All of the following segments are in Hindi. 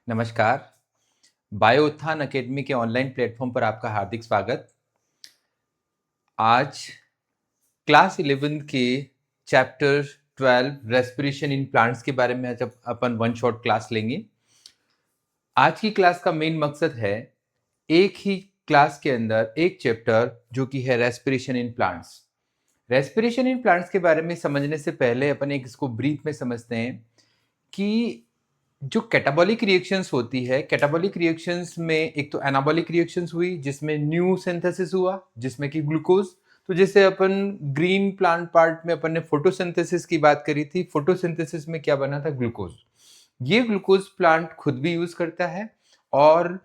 नमस्कार। बायो उत्थान अकेडमी के ऑनलाइन प्लेटफॉर्म पर आपका हार्दिक स्वागत। आज क्लास 11 के चैप्टर 12 रेस्पिरेशन इन प्लांट्स के बारे में जब अपन वन शॉट क्लास लेंगे। आज की क्लास का मेन मकसद है एक ही क्लास के अंदर एक चैप्टर जो कि है respiration in plants. Respiration in plants के बारे में समझने से पहले अपन एक इसको ब्रीफ में समझते हैं कि जो कैटाबॉलिक रिएक्शंस होती है, कैटाबॉलिक रिएक्शंस में एक तो एनाबॉलिक रिएक्शंस हुई जिसमें न्यू सिंथेसिस हुआ जिसमें कि ग्लूकोज। तो जैसे अपन ग्रीन प्लांट पार्ट में अपन ने फोटोसिंथेसिस की बात करी थी, फोटोसिंथेसिस में क्या बना था? ग्लूकोज। ये ग्लूकोज प्लांट खुद भी यूज करता है और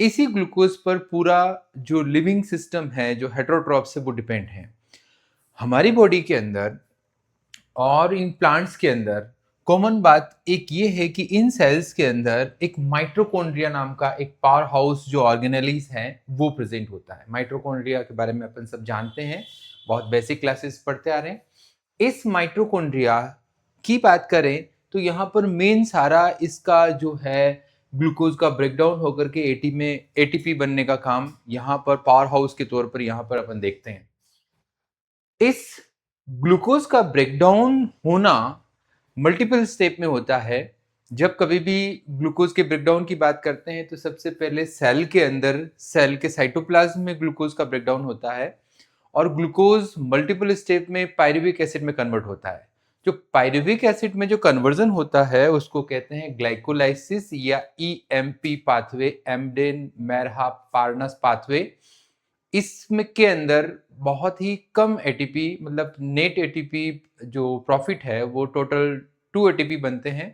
इसी ग्लूकोज पर पूरा जो लिविंग सिस्टम है, जो हेटेरोट्रॉप से, वो डिपेंड है। हमारी बॉडी के अंदर और इन प्लांट्स के अंदर कॉमन बात एक ये है कि इन सेल्स के अंदर एक माइटोकॉन्ड्रिया नाम का एक पावर हाउस जो ऑर्गेनेलीज है वो प्रेजेंट होता है। माइटोकॉन्ड्रिया के बारे में अपन सब जानते हैं, बहुत बेसिक क्लासेस पढ़ते आ रहे हैं। इस माइटोकॉन्ड्रिया की बात करें तो यहाँ पर मेन सारा इसका जो है ग्लूकोज का ब्रेकडाउन होकर के एटीपी बनने का काम यहाँ पर पावर हाउस के तौर पर यहाँ पर अपन देखते हैं। इस ग्लूकोज का ब्रेकडाउन होना मल्टीपल स्टेप में होता है। जब कभी भी ग्लूकोज के ब्रेकडाउन की बात करते हैं तो सबसे पहले सेल के अंदर, सेल के साइटोप्लाज्म में ग्लूकोज का ब्रेकडाउन होता है और ग्लूकोज मल्टीपल स्टेप में पायरुविक एसिड में कन्वर्ट होता है। जो पायरुविक एसिड में जो कन्वर्जन होता है उसको कहते हैं ग्लाइकोलाइसिस या ईएमपी पाथवे, एम्डेन मेरहा पार्नस पाथवे। इसमें के अंदर बहुत ही कम एटीपी, मतलब नेट एटीपी जो प्रॉफिट है वो टोटल 2 एटीपी बनते हैं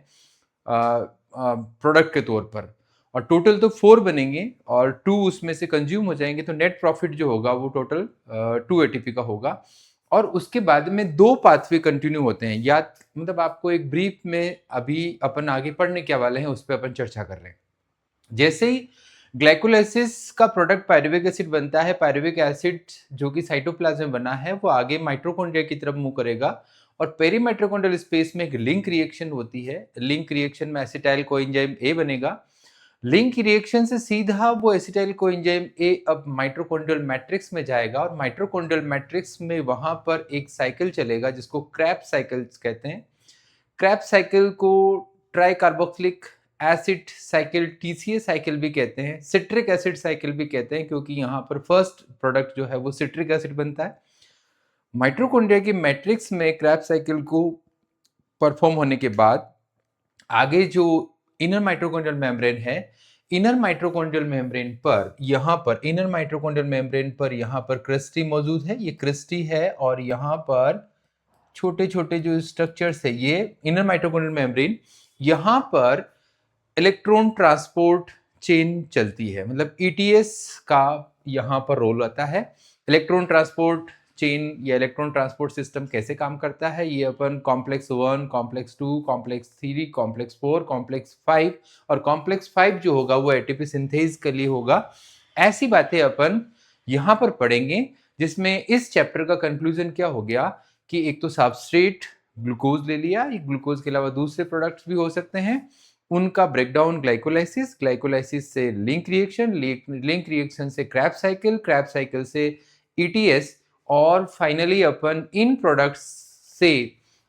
प्रोडक्ट के तौर पर, और टोटल तो 4 बनेंगे और 2 उसमें से कंज्यूम हो जाएंगे, तो नेट प्रॉफिट जो होगा वो टोटल 2 एटीपी का होगा। और उसके बाद में 2 पाथवे कंटिन्यू होते हैं, या मतलब आपको एक ब्रीफ में अभी अपन आगे पढ़ने क्या वाले हैं उस पर अपन चर्चा कर रहे हैं। जैसे ही ग्लाइकोलाइसिस का प्रोडक्ट पायरुविक एसिड बनता है, पायरुविक एसिड जो कि साइटोप्लाज्म में बना है वो आगे माइटोकॉन्ड्रिया की तरफ मूव करेगा और पेरीमाइटोकॉन्ड्रियल स्पेस में एक लिंक रिएक्शन होती है। लिंक रिएक्शन में एसिटाइल कोएंजाइम ए बनेगा। लिंक रिएक्शन से सीधा वो एसिटाइल कोएंजाइम ए अब माइटोकॉन्ड्रियल मैट्रिक्स में जाएगा और माइटोकॉन्ड्रियल मैट्रिक्स में वहां पर एक साइकिल चलेगा जिसको क्रेब्स साइकिल कहते हैं। क्रेब्स साइकिल को try carboxylic acid cycle, TCA cycle भी कहते हैं, सिट्रिक एसिड साइकिल भी कहते हैं, क्योंकि यहाँ पर फर्स्ट प्रोडक्ट जो है वो सिट्रिक एसिड बनता है। माइटोकॉन्ड्रिया की मैट्रिक्स में क्रेब्स साइकिल को परफॉर्म होने के बाद आगे जो इनर माइटोकॉन्ड्रियल मेम्ब्रेन है, इनर माइटोकॉन्ड्रियल मेम्ब्रेन पर यहाँ पर इनर माइटोकॉन्ड्रियल मेम्ब्रेन पर यहाँ पर क्रिस्टी मौजूद है, ये क्रिस्टी है और यहाँ पर छोटे छोटे जो स्ट्रक्चर्स है ये इनर माइटोकॉन्ड्रियल मेम्ब्रेन, यहाँ पर इलेक्ट्रॉन ट्रांसपोर्ट चेन चलती है, मतलब ईटीएस का यहाँ पर रोल आता है। इलेक्ट्रॉन ट्रांसपोर्ट चेन या इलेक्ट्रॉन ट्रांसपोर्ट सिस्टम कैसे काम करता है ये अपन complex 1, complex 2, complex 3, complex 4, complex 5 और कॉम्प्लेक्स 5 जो होगा वो एटीपी सिंथेज के लिए होगा। ऐसी बातें अपन यहाँ पर पढ़ेंगे, जिसमें इस चैप्टर का कंक्लूजन क्या हो गया कि एक तो सबस्ट्रेट ग्लूकोज ले लिया, ग्लूकोज के अलावा दूसरे प्रोडक्ट्स भी हो सकते हैं, उनका ब्रेकडाउन ग्लाइकोलाइसिस, ग्लाइकोलाइसिस से लिंक रिएक्शन, लिंक रिएक्शन से क्रेब्स साइकिल, क्रेब्स साइकिल से ईटीएस, और फाइनली अपन इन प्रोडक्ट्स से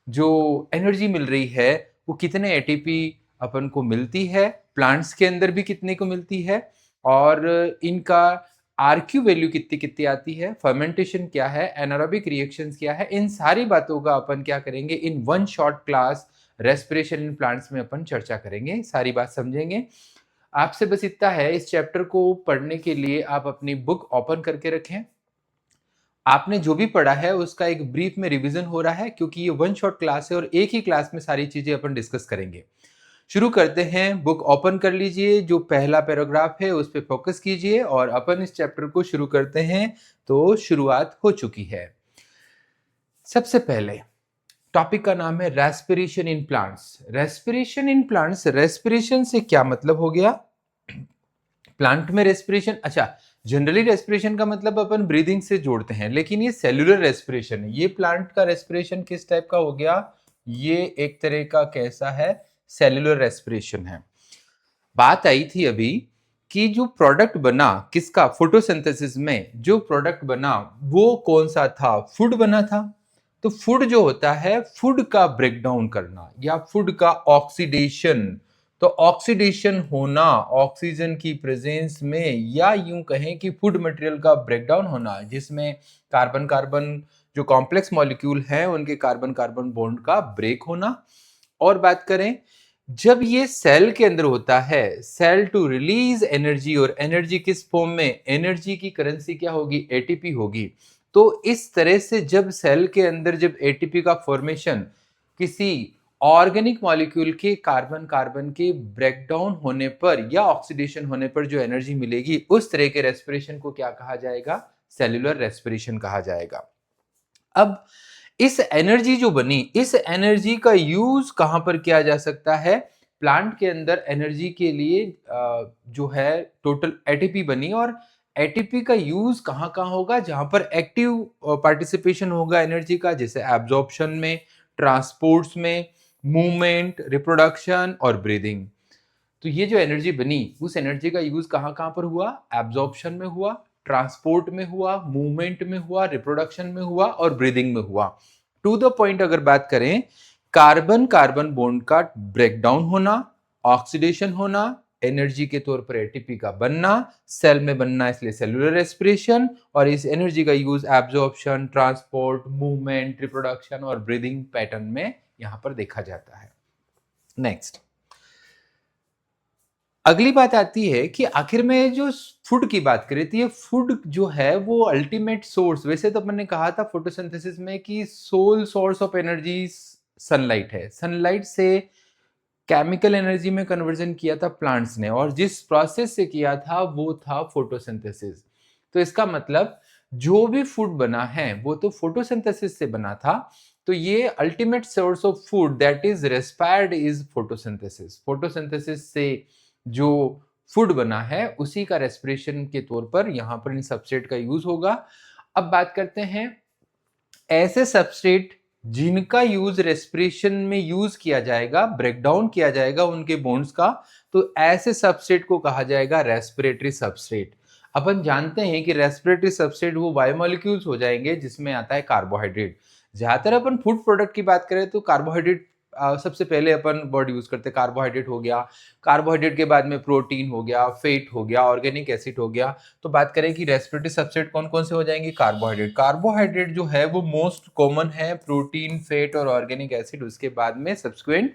जो एनर्जी मिल रही है वो कितने एटीपी अपन को मिलती है, प्लांट्स के अंदर भी कितने को मिलती है और इनका आरक्यू वैल्यू कितनी कितनी आती है, फर्मेंटेशन क्या है, एनारोबिक रिएक्शंस क्या है, इन सारी बातों का अपन क्या करेंगे in one short class respiration in plants में अपन चर्चा करेंगे, सारी बात समझेंगे। आपसे बस इतना है, इस चैप्टर को पढ़ने के लिए आप अपनी बुक ओपन करके रखें। आपने जो भी पढ़ा है उसका एक ब्रीफ में रिवीजन हो रहा है, क्योंकि ये वन शॉट क्लास है और एक ही क्लास में सारी चीजें अपन डिस्कस करेंगे। शुरू करते हैं, बुक ओपन कर लीजिए, जो पहला पैराग्राफ है उस पर फोकस कीजिए और अपन इस चैप्टर को शुरू करते हैं। तो शुरुआत हो चुकी है। सबसे पहले टॉपिक का नाम है respiration in plants. Respiration in plants, respiration से क्या मतलब हो गया? प्लांट में रेस्पिरेशन, अच्छा जनरली रेस्पिरेशन का मतलब अपन ब्रीदिंग से जोड़ते हैं, लेकिन ये सेल्यूलर रेस्पिरेशन है। ये प्लांट का रेस्पिरेशन किस टाइप का हो गया? ये एक तरह का कैसा है? सेल्यूलर रेस्पिरेशन है। बात आई थी अभी कि जो प्रोडक्ट बना किसका, फोटोसिंथेसिस में जो प्रोडक्ट बना वो कौन सा था, फूड बना था। तो फूड जो होता है, फूड का ब्रेकडाउन करना या फूड का ऑक्सीडेशन। तो ऑक्सीडेशन होना ऑक्सीजन की प्रेजेंस में, या यूं कहें कि फूड मटेरियल का ब्रेकडाउन होना जिसमें कार्बन कार्बन जो कॉम्प्लेक्स मॉलिक्यूल है उनके कार्बन कार्बन बॉन्ड का ब्रेक होना। और बात करें जब ये सेल के अंदर होता है, सेल टू रिलीज एनर्जी, और एनर्जी किस फॉर्म में, एनर्जी की करेंसी क्या होगी, एटीपी होगी। तो इस तरह से जब सेल के अंदर जब एटीपी का फॉर्मेशन किसी ऑर्गेनिक मॉलिक्यूल के कार्बन कार्बन के ब्रेकडाउन होने पर या ऑक्सीडेशन होने पर जो एनर्जी मिलेगी, उस तरह के रेस्पिरेशन को क्या कहा जाएगा, सेल्यूलर रेस्पिरेशन कहा जाएगा। अब इस एनर्जी जो बनी, इस एनर्जी का यूज कहां पर किया जा सकता है, प्लांट के अंदर एनर्जी के लिए जो है टोटल एटीपी बनी, और एटीपी का यूज कहां कहां होगा, जहां पर एक्टिव पार्टिसिपेशन होगा एनर्जी का, जैसे एब्जॉर्प्शन में, ट्रांसपोर्ट्स में, मूवमेंट, रिप्रोडक्शन और ब्रीदिंग। तो ये जो एनर्जी बनी, उस एनर्जी का यूज कहां कहां पर हुआ, एब्जॉर्प्शन में हुआ, ट्रांसपोर्ट में हुआ, मूवमेंट में हुआ, रिप्रोडक्शन में हुआ और ब्रीदिंग में हुआ। टू द पॉइंट अगर बात करें, कार्बन कार्बन बॉन्ड का ब्रेकडाउन होना, ऑक्सीडेशन होना, एनर्जी के तौर पर एटीपी का बनना, सेल में बनना, इसलिए सेलुलर रेस्पिरेशन, और इस एनर्जी का use absorption, transport, movement, reproduction और ब्रीदिंग पैटर्न में यहां पर देखा जाता है। नेक्स्ट, अगली बात आती है कि आखिर में जो फूड की बात करें, तो ये फूड जो है वो अल्टीमेट सोर्स, वैसे तो अपन ने कहा था फोटोसिंथेसिस में कि sole source of energy sunlight है। सनलाइट से केमिकल एनर्जी में कन्वर्जन किया था प्लांट्स ने, और जिस प्रोसेस से किया था वो था फोटोसिंथेसिस। तो इसका मतलब जो भी फूड बना है वो तो फोटोसिंथेसिस से बना था। तो ये ultimate source of food that is respired is photosynthesis. Photosynthesis से जो फूड बना है उसी का रेस्पिरेशन के तौर पर यहां पर इन सबस्ट्रेट का यूज होगा। अब बात करते हैं ऐसे सबस्ट्रेट जिनका यूज रेस्पिरेशन में यूज किया जाएगा, ब्रेकडाउन किया जाएगा उनके बॉन्ड्स का, तो ऐसे सबस्ट्रेट को कहा जाएगा रेस्पिरेटरी सबस्ट्रेट। अपन जानते हैं कि रेस्पिरेटरी सबस्ट्रेट वो बायोमोलिक्यूल्स हो जाएंगे जिसमें आता है कार्बोहाइड्रेट। ज्यादातर अपन फूड प्रोडक्ट की बात करें तो कार्बोहाइड्रेट सबसे पहले अपन वर्ड यूज करते हैं, कार्बोहाइड्रेट हो गया, कार्बोहाइड्रेट के बाद में प्रोटीन हो गया, फैट हो गया, ऑर्गेनिक एसिड हो गया। तो बात करें कि रेस्पिरेटरी सबस्ट्रेट कौन कौन से हो जाएंगे, कार्बोहाइड्रेट। कार्बोहाइड्रेट जो है वो मोस्ट कॉमन है, प्रोटीन, फैट और ऑर्गेनिक एसिड, उसके बाद में सब्सिक्वेंट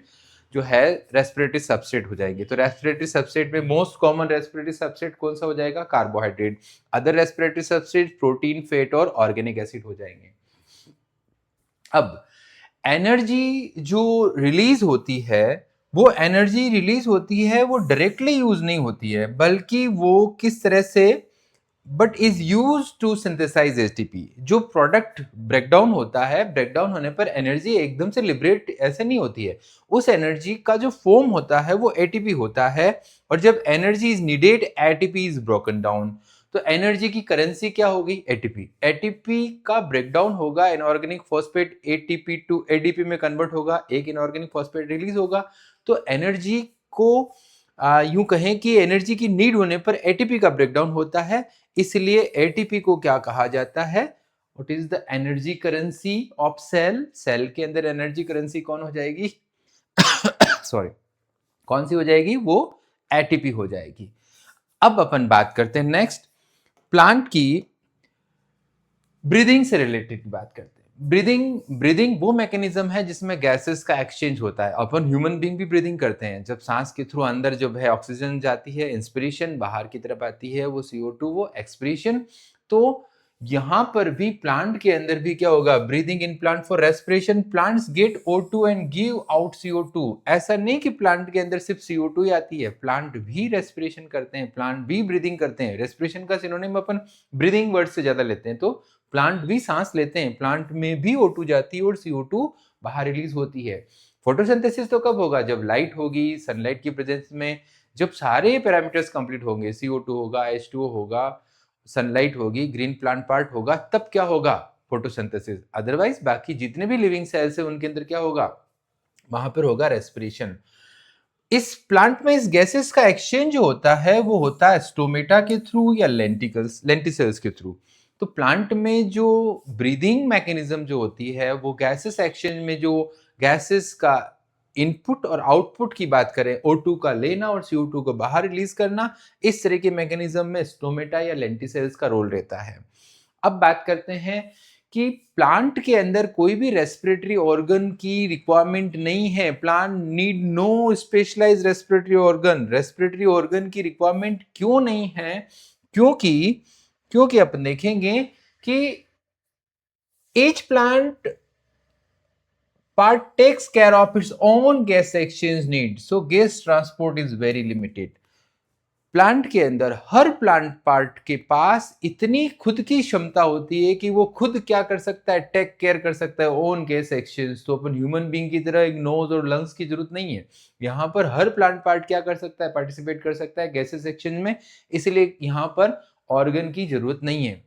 जो है रेस्पिरेटरी सबस्ट्रेट हो जाएंगे। तो रेस्पिरेटरी सबस्ट्रेट में मोस्ट कॉमन रेस्पिरेटरी सबस्ट्रेट कौन सा हो जाएगा, carbohydrate. Other respiratory substrate protein, fat और ऑर्गेनिक एसिड हो जाएंगे। अब एनर्जी जो रिलीज होती है, वो एनर्जी रिलीज होती है वो डायरेक्टली यूज नहीं होती है, बल्कि वो किस तरह से, but is use to synthesize ATP. जो प्रोडक्ट ब्रेकडाउन होता है, ब्रेकडाउन होने पर एनर्जी एकदम से लिबरेट ऐसे नहीं होती है, उस एनर्जी का जो फॉर्म होता है वो एटीपी होता है। और जब energy is needed, ATP is broken down. तो एनर्जी की करेंसी क्या होगी, एटीपी। एटीपी का ब्रेकडाउन होगा, inorganic phosphate ATP to ADP में कन्वर्ट होगा, एक इनऑर्गेनिक फॉस्फेट रिलीज होगा। तो एनर्जी को यूं कहें कि एनर्जी की नीड होने पर एटीपी का ब्रेकडाउन होता है, इसलिए एटीपी को क्या कहा जाता है, what is the energy currency of cell. Cell के अंदर एनर्जी करेंसी कौन हो जाएगी सॉरी, कौन सी हो जाएगी, वो एटीपी हो जाएगी। अब अपन बात करते हैं नेक्स्ट, प्लांट की ब्रीदिंग से रिलेटेड बात करते हैं। ब्रीदिंग वो मैकेनिज्म है जिसमें गैसेस का एक्सचेंज होता है। अपन ह्यूमन बीइंग भी ब्रीदिंग करते हैं, जब सांस के थ्रू अंदर जब है ऑक्सीजन जाती है, इंस्पिरेशन, बाहर की तरफ आती है वो CO2, वो एक्सपिरेशन। तो यहां पर भी प्लांट के अंदर भी क्या होगा, breathing in plant for respiration, plants get O2 and give out CO2। ऐसा नहीं कि प्लांट के अंदर सिर्फ CO2 ही आती है, प्लांट भी रेस्पिरेशन करते हैं, प्लांट भी ब्रीदिंग करते हैं। रेस्पिरेशन का सिनोनिम अपन ब्रीदिंग वर्ड से ज्यादा लेते हैं। तो प्लांट भी सांस लेते हैं, प्लांट में भी O2 जाती है और CO2 बाहर रिलीज होती है। फोटोसिंथेसिस तो कब होगा, जब लाइट होगी, सनलाइट की प्रेजेंस में, जब सारे पैरामीटर्स कंप्लीट होंगे, CO2 होगा, H2O होगा, सनलाइट होगी, ग्रीन प्लांट पार्ट होगा, तब क्या होगा, फोटोसिंथेसिस। अदरवाइज बाकी जितने भी लिविंग सेल्स है उनके अंदर क्या होगा, वहां पर होगा रेस्पिरेशन। इस प्लांट में इस गैसेस का एक्सचेंज जो होता है वो होता है स्टोमेटा के थ्रू या लेंटिसेल्स के थ्रू। तो प्लांट में जो ब्रीदिंग मैकेनिज्म जो होती है वो गैसेस एक्सचेंज में जो गैसेस का इनपुट और आउटपुट की बात करें, O2 का लेना और CO2 को बाहर रिलीज करना, इस तरह के मैकेनिज्म में स्टोमेटा या लेंटिसेल्स का रोल रहता है। अब बात करते हैं कि प्लांट के अंदर कोई भी रेस्पिरेटरी ऑर्गन की रिक्वायरमेंट नहीं है। Plant need no specialized respiratory organ. Respiratory organ की रिक्वायरमेंट क्यों नहीं है? क्योंकि क्योंकि अपन देखेंगे कि each plant part takes care of its own gas exchange need, so gas transport is very limited. Plant के अंदर हर प्लांट पार्ट के पास इतनी खुद की क्षमता होती है कि वो खुद क्या कर सकता है, टेक केयर कर सकता है ओन गैस एक्सचेंज। तो अपन ह्यूमन बीइंग की तरह एक नोज और लंग्स की जरूरत नहीं है। यहाँ पर हर प्लांट पार्ट क्या कर सकता है, पार्टिसिपेट कर सकता है गैसेस एक्सचेंज में, इसलिए यहाँ पर ऑर्गन की जरूरत नहीं है।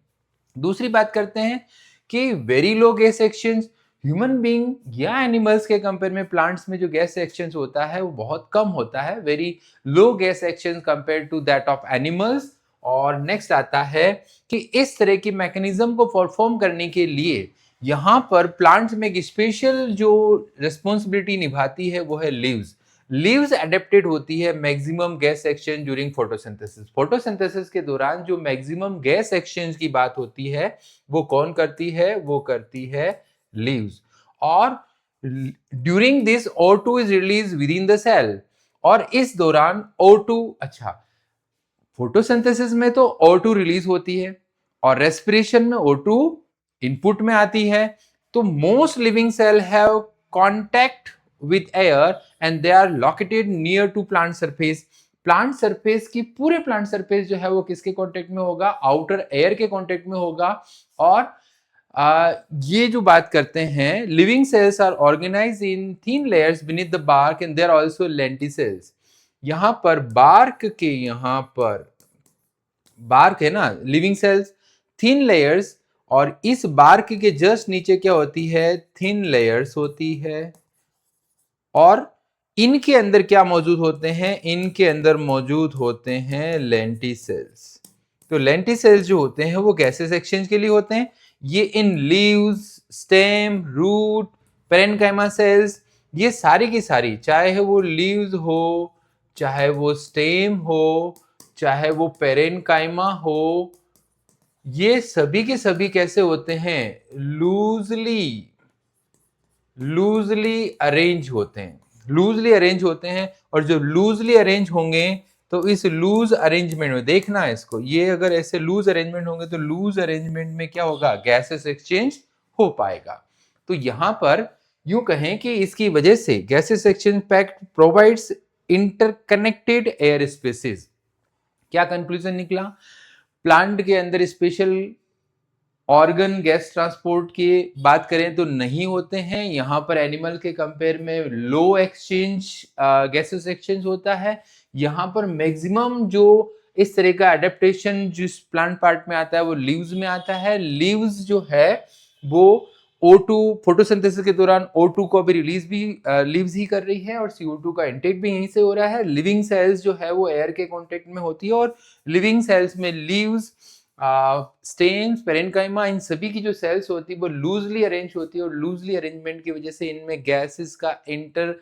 दूसरी बात करते हैं कि very low gas exchange. Human being या एनिमल्स के कंपेयर में प्लांट्स में जो गैस एक्सचेंज होता है वो बहुत कम होता है, very low gas exchange compare to that of animals. और नेक्स्ट आता है कि इस तरह की मैकेनिज्म को परफॉर्म करने के लिए यहाँ पर प्लांट्स में एक स्पेशल जो रिस्पॉन्सिबिलिटी निभाती है वो है लीव्स। लीव्स एडेप्टेड होती है maximum gas exchange during photosynthesis. Photosynthesis के दौरान जो मैक्सिमम गैस एक्सचेंज की बात होती है वो कौन करती है? वो करती है लीव्स। और during this O2 is release within the cell. और इस दौरान O2, अच्छा, फोटोसिंथेसिस में तो O2 रिलीज होती है और रेस्पिरेशन में O2 इनपुट में आती है। तो most living cell have contact with air and they are located near to plant surface. Plant surface की पूरे प्लांट सरफेस जो है वो किसके कांटेक्ट में होगा? आउटर एयर के कांटेक्ट में होगा। और ये जो बात करते हैं, living cells are organized in thin layers beneath the bark and there also lenticels. यहां पर बार्क के, यहां पर बार्क है ना, लिविंग सेल्स थिन लेयर्स, और इस बार्क के जस्ट नीचे क्या होती है? थिन लेयर्स होती है। और इनके अंदर क्या मौजूद होते हैं? इनके अंदर मौजूद होते हैं लेंटिसेल्स। तो लेंटिसेल्स जो होते हैं वो गैसेस एक्सचेंज के लिए होते हैं। ये in leaves, stem, root, parenchyma cells, ये सारी की सारी, चाहे वो लीव्स हो, चाहे वो स्टेम हो, चाहे वो पेरेनकाइमा हो, ये सभी के सभी कैसे होते हैं? लूजली अरेंज होते हैं। लूजली अरेंज होते हैं। और जो लूजली अरेंज होंगे तो इस लूज अरेंजमेंट में देखना है इसको, ये अगर ऐसे लूज अरेंजमेंट होंगे तो लूज अरेंजमेंट में क्या होगा? गैसेस एक्सचेंज हो पाएगा। तो यहां पर यूं कहें कि इसकी वजह से gases exchange pact provides interconnected air spaces. क्या कंक्लूजन निकला? प्लांट के अंदर स्पेशल ऑर्गन गैस ट्रांसपोर्ट की बात करें तो नहीं होते हैं। यहाँ पर एनिमल के कंपेयर में लो एक्सचेंज, गैसेस एक्सचेंज होता है। यहाँ पर मैक्सिमम जो इस तरह का एडेप्टेशन जिस प्लांट पार्ट में आता है वो लीव्स में आता है। लीव्स जो है वो O2, फोटोसिंथेसिस के दौरान O2 को भी रिलीज भी लीव्स ही कर रही है और CO2 का इंटेक भी यहीं से हो रहा है। लिविंग सेल्स जो है वो एयर के कांटेक्ट में होती है और लिविंग सेल्स में लीव्स, स्टेम्स, पेरेनकाइमा, इन सभी की जो सेल्स होती है वो लूजली अरेंज होती है और लूजली अरेंजमेंट की वजह से इनमें गैसेस का इंटर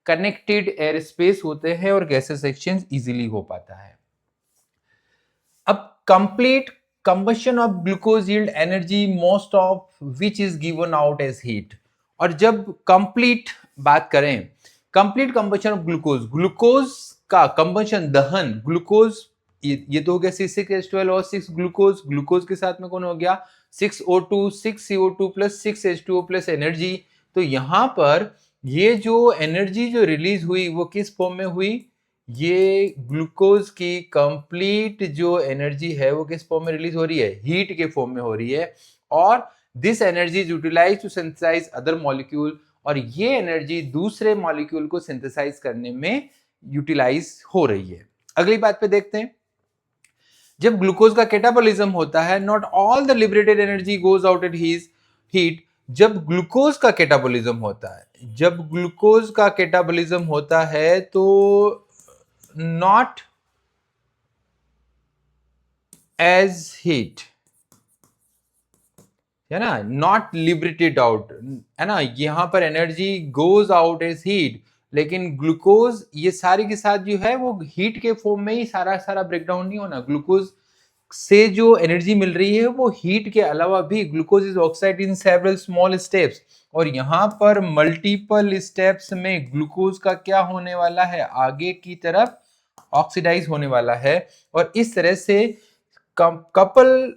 कनेक्टेड एयर स्पेस होते हैं और गैसेस एक्सचेंज इजीली हो पाता है। अब complete combustion of glucose yield energy most of which is given out as heat। और जब कंप्लीट बात करें, complete combustion of glucose, glucose का कंबशन, दहन, ग्लूकोज, ये तो हो गया C6H12 और 6 ग्लूकोज, ग्लूकोज के साथ में कौन हो गया? 6O2, 6CO2 plus 6H2O plus energy. तो यहां पर ये जो एनर्जी जो रिलीज हुई वो किस फॉर्म में हुई? ये ग्लूकोज की कंप्लीट जो एनर्जी है वो किस फॉर्म में रिलीज हो रही है? हीट के फॉर्म में हो रही है। और this energy is utilize to synthesize other molecule, और ये एनर्जी दूसरे मॉलिक्यूल को सिंथेसाइज करने में यूटिलाइज हो रही है। अगली बात पे देखते हैं। जब ग्लूकोज का कैटाबॉलिज्म होता है, not all the liberated energy goes out at heat, जब ग्लूकोज का कैटाबॉलिज्म होता है, जब ग्लूकोज का कैटाबॉलिज्म होता है तो नॉट एज हीट, है ना, नॉट लिबरेटेड आउट, है ना, यहां पर energy goes out as heat, लेकिन ग्लूकोज ये सारे के साथ जो है वो हीट के फॉर्म में ही सारा सारा ब्रेकडाउन नहीं होना। ग्लूकोज से जो एनर्जी मिल रही है वो हीट के अलावा भी, glucose is oxide in several small steps, और यहाँ पर मल्टीपल स्टेप्स में ग्लूकोज का क्या होने वाला है, आगे की तरफ ऑक्सीडाइज होने वाला है, और इस तरह से couple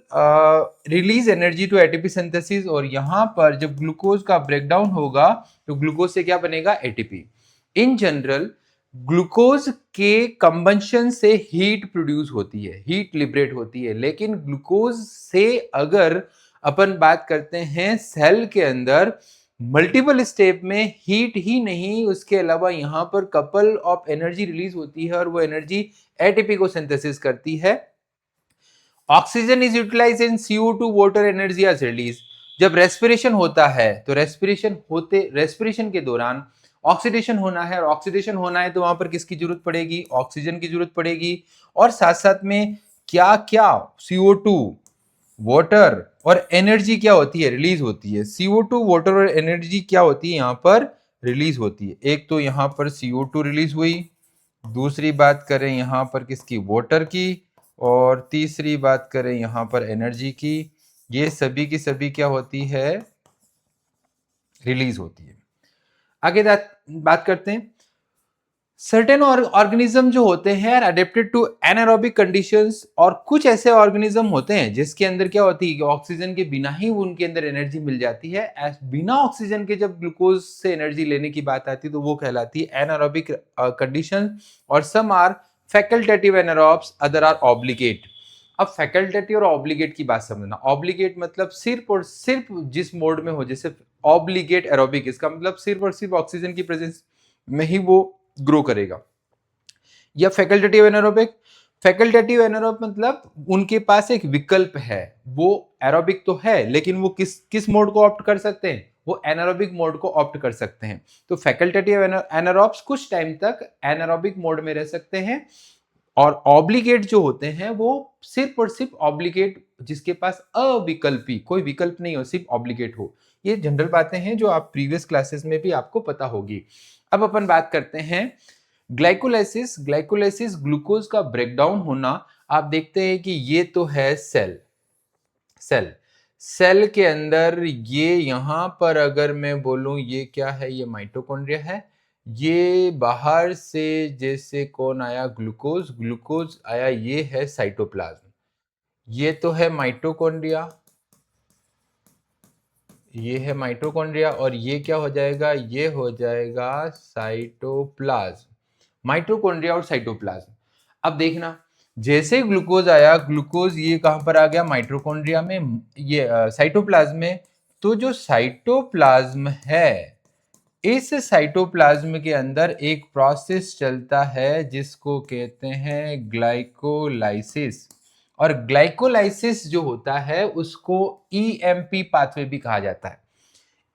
release energy to ATP synthesis, और यहां पर जब ग्लूकोज का ब्रेकडाउन होगा तो ग्लूकोज से क्या बनेगा, एटीपी। इन जनरल ग्लूकोज के कंबंशन से हीट प्रोड्यूस होती है, हीट लिबरेट होती है, लेकिन ग्लूकोज से अगर अपन बात करते हैं सेल के अंदर मल्टीपल स्टेप में, हीट ही नहीं उसके अलावा यहां पर कपल ऑफ एनर्जी रिलीज होती है, और वो एनर्जी एटीपी को सिंथेसिस करती है। Oxygen is utilize in CO2 water energy as release. जब रेस्पिरेशन होता है तो रेस्पिरेशन के दौरान ऑक्सीडेशन होना है, और ऑक्सीडेशन होना है तो वहां पर किसकी जरूरत पड़ेगी, ऑक्सीजन की जरूरत पड़ेगी, और साथ साथ में क्या क्या, CO2 वाटर और एनर्जी क्या होती है, रिलीज होती है। CO2 वाटर और एनर्जी क्या होती है, यहां पर रिलीज होती है। एक तो यहां पर CO2 रिलीज हुई, दूसरी बात करें यहां पर किसकी, वाटर की, और तीसरी बात करें यहां पर एनर्जी की, ये सभी की सभी क्या होती है, रिलीज होती है। आगे बात करते हैं। सर्टेन ऑर्गेनिज्म जो होते हैं अडेप्टेड टू एनारोबिक कंडीशंस, और कुछ ऐसे ऑर्गेनिज्म होते हैं जिसके अंदर क्या होती है कि ऑक्सीजन के बिना ही उनके अंदर एनर्जी मिल जाती है। बिना ऑक्सीजन के जब ग्लूकोज से एनर्जी लेने की बात आती है तो वो कहलाती है एनारोबिक कंडीशन, और some are facultative anaerobes, other are obligate. अब फैकल्टेटिव और ऑब्लिगेट की बात समझना। ऑब्लिगेट मतलब सिर्फ और सिर्फ जिस मोड में हो, जैसे ऑब्लिगेट एरोबिक, इसका मतलब सिर्फ और सिर्फ ऑक्सीजन की प्रेजेंस में ही वो ग्रो करेगा। या फैकल्टेटिव एनारोबिक, फैकल्टेटिव एनारोब मतलब उनके पास एक विकल्प है, वो एरोबिक तो है लेकिन वो किस किस मोड को ऑप्ट कर सकते हैं, वो एनारोबिक मोड को ऑप्ट कर सकते हैं। तो फैकल्टेटिव एनारोब्स कुछ टाइम तक एनारोबिक मोड में रह सकते हैं, और ऑब्लिगेट जो होते हैं वो सिर्फ और सिर्फ ऑब्लिगेट, जिसके पास अविकल्पी कोई विकल्प नहीं हो, सिर्फ ऑब्लिगेट हो। ये जनरल बातें हैं जो आप प्रीवियस क्लासेस में भी आपको पता होगी। अब अपन बात करते हैं ग्लाइकोलाइसिस। ग्लाइकोलाइसिस ग्लूकोज का ब्रेकडाउन होना। आप देखते हैं कि ये तो है सेल, सेल के अंदर, ये यहां पर अगर मैं बोलूं ये क्या है, ये माइटोकॉन्ड्रिया है। ये बाहर से जैसे कौन आया, ग्लूकोज, ग्लूकोज आया, ये है साइटोप्लाज्म। ये तो है माइटोकॉन्ड्रिया, ये है माइटोकॉन्ड्रिया, और ये क्या हो जाएगा, ये हो जाएगा साइटोप्लाज्म। माइटोकॉन्ड्रिया और साइटोप्लाज्म। अब देखना, जैसे ग्लूकोज आया, ग्लूकोज ये कहां पर आ गया, माइटोकॉन्ड्रिया में, ये साइटोप्लाज्म में। तो जो साइटोप्लाज्म है, इस साइटोप्लाज्म के अंदर एक प्रोसेस चलता है जिसको कहते हैं ग्लाइकोलाइसिस, और ग्लाइकोलाइसिस जो होता है उसको ईएमपी पाथवे भी कहा जाता है।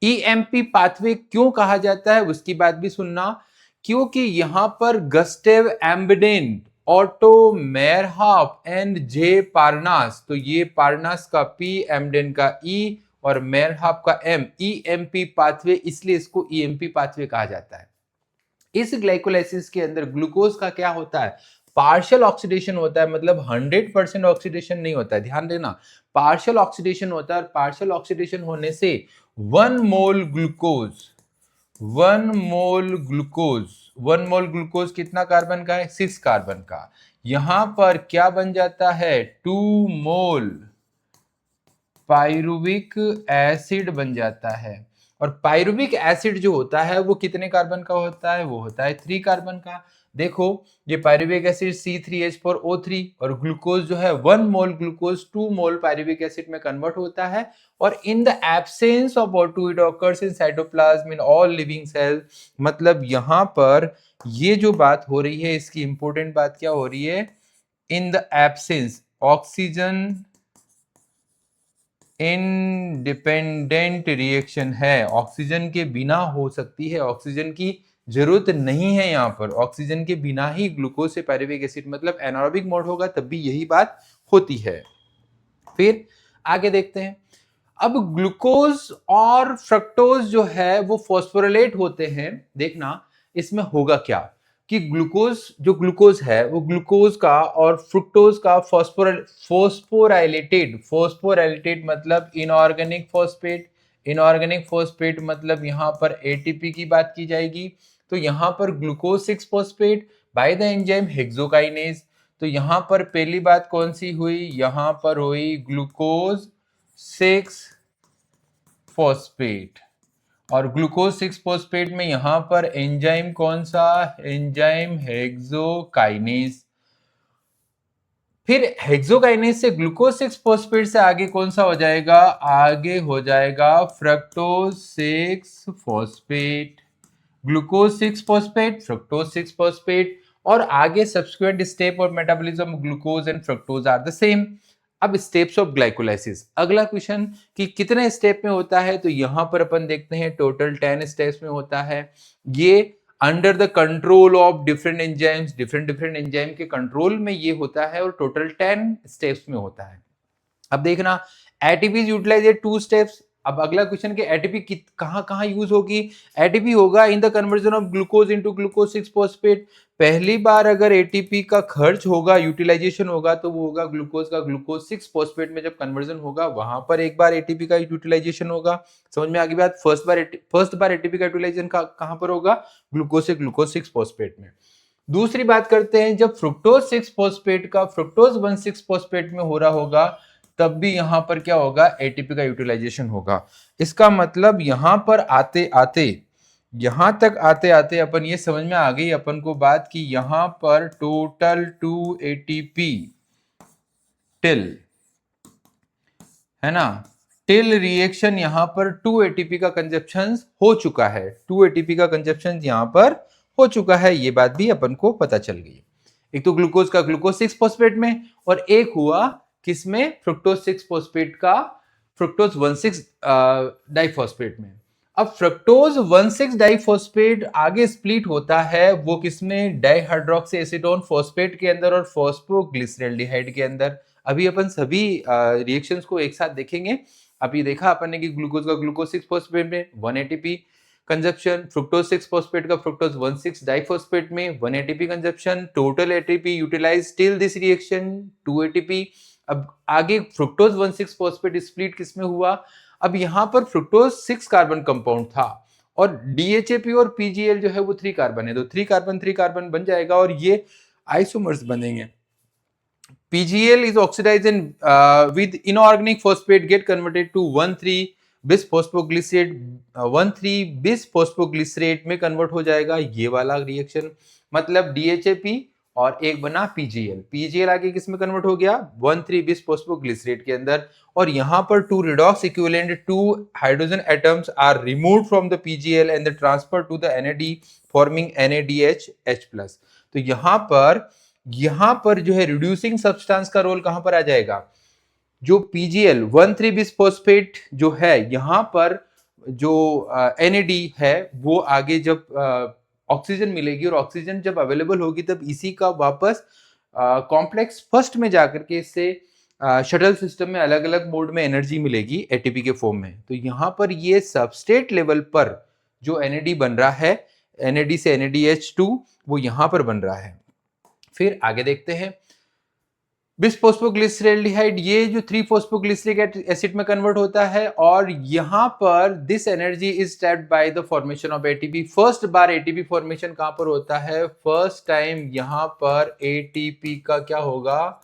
ईएमपी पाथवे क्यों कहा जाता है उसकी बात भी सुनना, क्योंकि यहां पर गस्टेव एम्बेडेन, ऑटो मेरहाफ एंड जे पार्नास, तो ये पार्नास का पी, एम्बेडेन का ई, और मेरहाफ का एम, ईएमपी पाथवे, इसलिए इसको ईएमपी पाथवे कहा जाता है। इस ग्लाइकोलाइसिस के अंदर ग्लूकोज का क्या होता है, पार्शियल ऑक्सीडेशन होता है, मतलब 100% ऑक्सीडेशन नहीं होता है, ध्यान देना, पार्शियल ऑक्सीडेशन होता है। पार्शियल ऑक्सीडेशन होने से 1 मोल ग्लूकोज, 1 मोल ग्लूकोज कितना कार्बन का है, 6 कार्बन का। यहां पर क्या बन जाता है, 2 मोल पायरुविक एसिड बन जाता है। और पायरुविक एसिड जो होता है वो कितने कार्बन का होता है, वो होता है 3 कार्बन का। देखो, ये पायरुविक एसिड C3H4O3, और ग्लूकोज जो है 1 mole glucose 2 mole pyruvic acid में कन्वर्ट होता है। और in the absence of O2 it occurs in cytoplasm in all living cell. मतलब यहां पर ये जो बात हो रही है, इसकी इंपॉर्टेंट बात क्या हो रही है, इन the absence oxygen independent reaction है, ऑक्सीजन के बिना हो सकती है, ऑक्सीजन की जरूरत नहीं है। यहाँ पर ऑक्सीजन के बिना ही ग्लूकोज से पायरुविक एसिड मतलब एनारोबिक मोड होगा, तब भी यही बात होती है। फिर आगे देखते हैं। अब ग्लूकोज और फ्रक्टोज जो है वो फॉस्फोरिलेट होते हैं। देखना इसमें होगा क्या कि ग्लूकोज है वो ग्लूकोज का और फ्रुक्टोज का फोस्फोराइलेटेड मतलब इनऑर्गेनिक फॉस्फेट। इनऑर्गेनिक फॉस्फेट मतलब यहां पर एटीपी की बात की जाएगी। तो यहां पर glucose 6 phosphate by the enzyme hexokinase. तो यहां पर पहली बात कौन सी हुई, यहां पर हुई ग्लूकोज 6 फॉस्फेट। और ग्लूकोज 6 फॉस्फेट में यहां पर एंजाइम कौन सा, एंजाइम हेक्सोकाइनेज। फिर हेक्सोकाइनेज से ग्लूकोज 6 फॉस्फेट से आगे कौन सा हो जाएगा, आगे हो जाएगा fructose 6 phosphate. Glucose 6 phosphate, fructose 6 phosphate, और आगे सब्सिक्वेंट स्टेप और metabolism glucose and fructose are the same. अब स्टेप्स ऑफ ग्लाइकोलाइसिस, अगला क्वेश्चन कि कितने स्टेप में होता है, तो यहां पर अपन देखते हैं टोटल 10 स्टेप्स में होता है। ये under the control of different enzymes, different enzyme के कंट्रोल में ये होता है और टोटल 10 स्टेप्स में होता है। अब देखना एटीपी यूटिलाइज एट 2 स्टेप्स। अब अगला क्वेश्चन कि एटीपी कहां कहां यूज होगी, एटीपी होगा in the conversion of glucose into glucose 6 phosphate. पहली बार अगर एटीपी का खर्च होगा, यूटिलाइजेशन होगा, तो वो होगा ग्लूकोज का ग्लूकोज 6 फॉस्फेट में जब कन्वर्जन होगा वहां पर एक बार एटीपी का यूटिलाइजेशन होगा। समझ में आ गई बात। फर्स्ट बार एटीपी का यूटिलाइजेशन कहां पर होगा, ग्लूकोज से ग्लूकोज 6 फॉस्फेट में। दूसरी बात करते हैं, जब फ्रुक्टोज 6 फॉस्फेट का फ्रुक्टोज 1,6 फॉस्फेट में हो रहा होगा तब भी यहां पर क्या होगा, एटीपी का यूटिलाइजेशन होगा। इसका मतलब यहां पर आते आते, यहां तक आते आते अपन ये समझ में आ गई अपन को बात कि यहां पर टोटल 2 एटीपी टिल, है ना, टिल रिएक्शन यहां पर 2 एटीपी का कंजप्शन हो चुका है। 2 एटीपी का कंजप्शन यहां पर हो चुका है, ये बात भी अपन को पता चल गई। एक तो ग्लूकोज का ग्लूकोज 6 फॉस्फेट में, और एक हुआ किसमें, फ्रुक्टोज 6 फॉस्फेट का फ्रुक्टोज 1,6 डाइफॉस्फेट में। अब फ्रक्टोज 1,6 डाइफॉस्फेट आगे स्प्लिट होता है वो किसमें, डाइहाइड्रोक्सी एसीटोन फॉस्फेट के अंदर और फॉस्फोग्लिसरॉल्डिहाइड के अंदर। अभी अपन सभी रिएक्शंस को एक साथ देखेंगे। अभी देखा अपन ने कि ग्लूकोज का ग्लूकोज 6 फॉस्फेट में 1 एटीपी कंजप्शन, फ्रुक्टोज 6 फॉस्फेट का फ्रुक्टोज 1,6 डाइफॉस्फेट में 1 ATP consumption, total ATP utilize till this reaction 2 ATP. अब आगे फ्रुक्टोज 1,6 फॉस्फेट स्प्लिट किसमें हुआ, अब यहां पर फ्रुक्टोज 6 कार्बन कंपाउंड था और डीएचएपी और पीजीएल जो है वो 3 कार्बन है, तो 3 कार्बन बन जाएगा और ये आइसोमर्स बनेंगे। PGL is oxidized and with inorganic phosphate get converted to 1,3-bis phosphoglycerate, 1,3-bis phosphoglycerate में कन्वर्ट हो जाएगा ये वाला रिएक्शन। मतलब DHAP और एक बना PGL, PGL आगे किस में कन्वर्ट हो गया, 1,3-bis phosphoglycerate के अंदर। और यहाँ पर 2 redox equivalent 2 hydrogen atoms are removed from the PGL and the transfer to the NAD forming NADH+। तो यहाँ पर जो है रिड्यूसिंग सब्सटेंस का रोल कहां पर आ जाएगा, जो PGL 1,3-bis फॉस्फेट जो है यहाँ पर जो NAD है वो आगे जब ऑक्सीजन मिलेगी और ऑक्सीजन जब अवेलेबल होगी तब इसी का वापस कॉम्प्लेक्स फर्स्ट में जाकर के इससे शटल सिस्टम में अलग अलग मोड में एनर्जी मिलेगी एटीपी के फॉर्म में। तो यहाँ पर ये सबस्ट्रेट लेवल पर जो NAD बन रहा है, NAD से NADH2 वो यहाँ पर बन रहा है। फिर आगे देखते हैं, बिस फोस्फोग्लिसरॉल्डिहाइड ये जो 3-फॉस्फोग्लिसरिक एसिड में कन्वर्ट होता है और यहां पर this energy is trapped by the formation of ATP. First bar ATP formation कहां पर होता है, फर्स्ट टाइम यहां पर एटीपी का क्या होगा,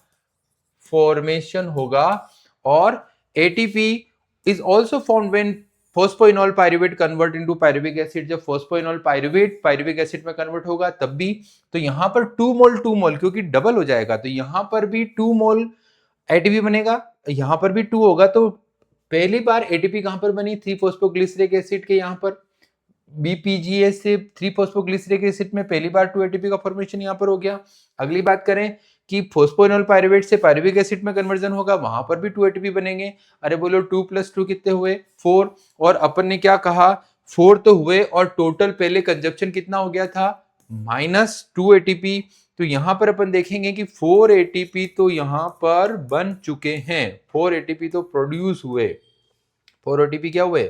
फॉर्मेशन होगा। और ATP is also formed when phosphoenol pyruvate convert into pyruvic acid. जब फोस्फोइनोल पाइरुवेट पाइरुविक एसिड में कन्वर्ट होगा तब भी, तो यहां पर 2 मोल क्योंकि डबल हो जाएगा तो यहां पर भी 2 मोल एटीपी बनेगा, यहां पर भी 2 होगा। तो पहली बार एटीपी कहां पर बनी, 3-फॉस्फोग्लिसरिक एसिड के यहां पर बीपीजीएस से 3-फॉस्फोग्लिसरिक एसिड में पहली बार 2 एटीपी का फॉर्मेशन यहां पर हो गया। अगली बात करें कि फोस्फोइनोल पायरुवेट से पायरुविक एसिड में कन्वर्जन होगा, वहां पर भी 2 एटीपी बनेंगे। अरे बोलो 2 + 2 कितने हुए? 4। और अपन ने क्या कहा, 4 तो हुए और टोटल पहले कंजप्शन कितना हो गया था? -2 एटीपी। तो यहां पर अपन देखेंगे कि 4 एटीपी तो यहां पर बन चुके हैं, 4 एटीपी तो प्रोड्यूस हुए, 4 एटीपी क्या हुए?